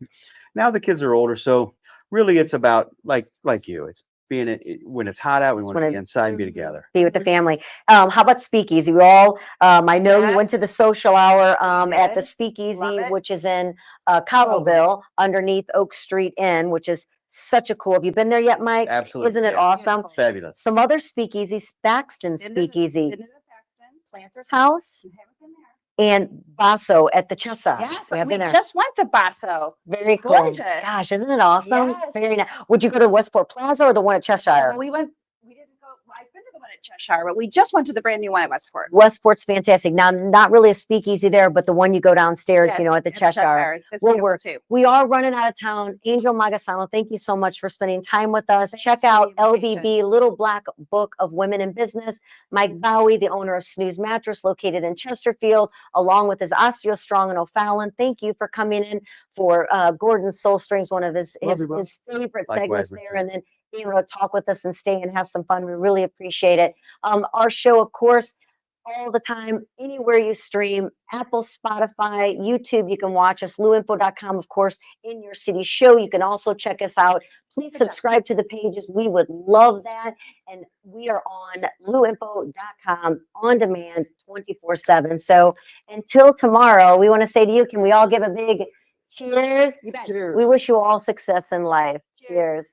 Now the kids are older, so really it's about like you. It's being when it's hot out, we want to be inside and be together. Be with the family. How about speakeasy? We all, I know you went Yes. to the social hour at the did. speakeasy, Love it. which is in Cottleville underneath Oak Street Inn, which is such a cool. Have you been there yet, Mike? Absolutely. Isn't it Yeah. awesome? It's fabulous. Some other speakeasies, Thaxton Been to the- Speakeasy, been to the Thaxton, Planters House, Haven't been there. and Basso at the Chessa. Yes, we have we been there. just went to Basso. Very cool. gorgeous. Gosh, isn't it awesome? Yes. Very nice. Would you go to Westport Plaza or the one at Cheshire? We didn't go, I've been to the one at Cheshire, but we just went to the brand new one at Westport. Westport's fantastic. Now, not really a speakeasy there, but the one you go downstairs, Yes, at the Cheshire. It's Well, beautiful too. We are running out of town. Angel Magasano, thank you so much for spending time with us. Thanks Check for the out invitation. LBB, Little Black Book of Women in Business. Mike Baue, the owner of Snooze Mattress, located in Chesterfield, along with his Osteo Strong and O'Fallon. Thank you for coming in for Gordon's Soul Strings, one of his Love you, bud. favorite Likewise, segments there, Richard. and then being able to talk with us and stay and have some fun. We really appreciate it. Our show, of course, all the time, anywhere you stream, Apple, Spotify, YouTube, you can watch us, luinfo.com, of course, in your city show. You can also check us out. Please subscribe to the pages. We would love that. And we are on luinfo.com on demand 24/7. So until tomorrow, we want to say to you, can we all give a big cheers? You bet. Cheers. We wish you all success in life. Cheers. Cheers.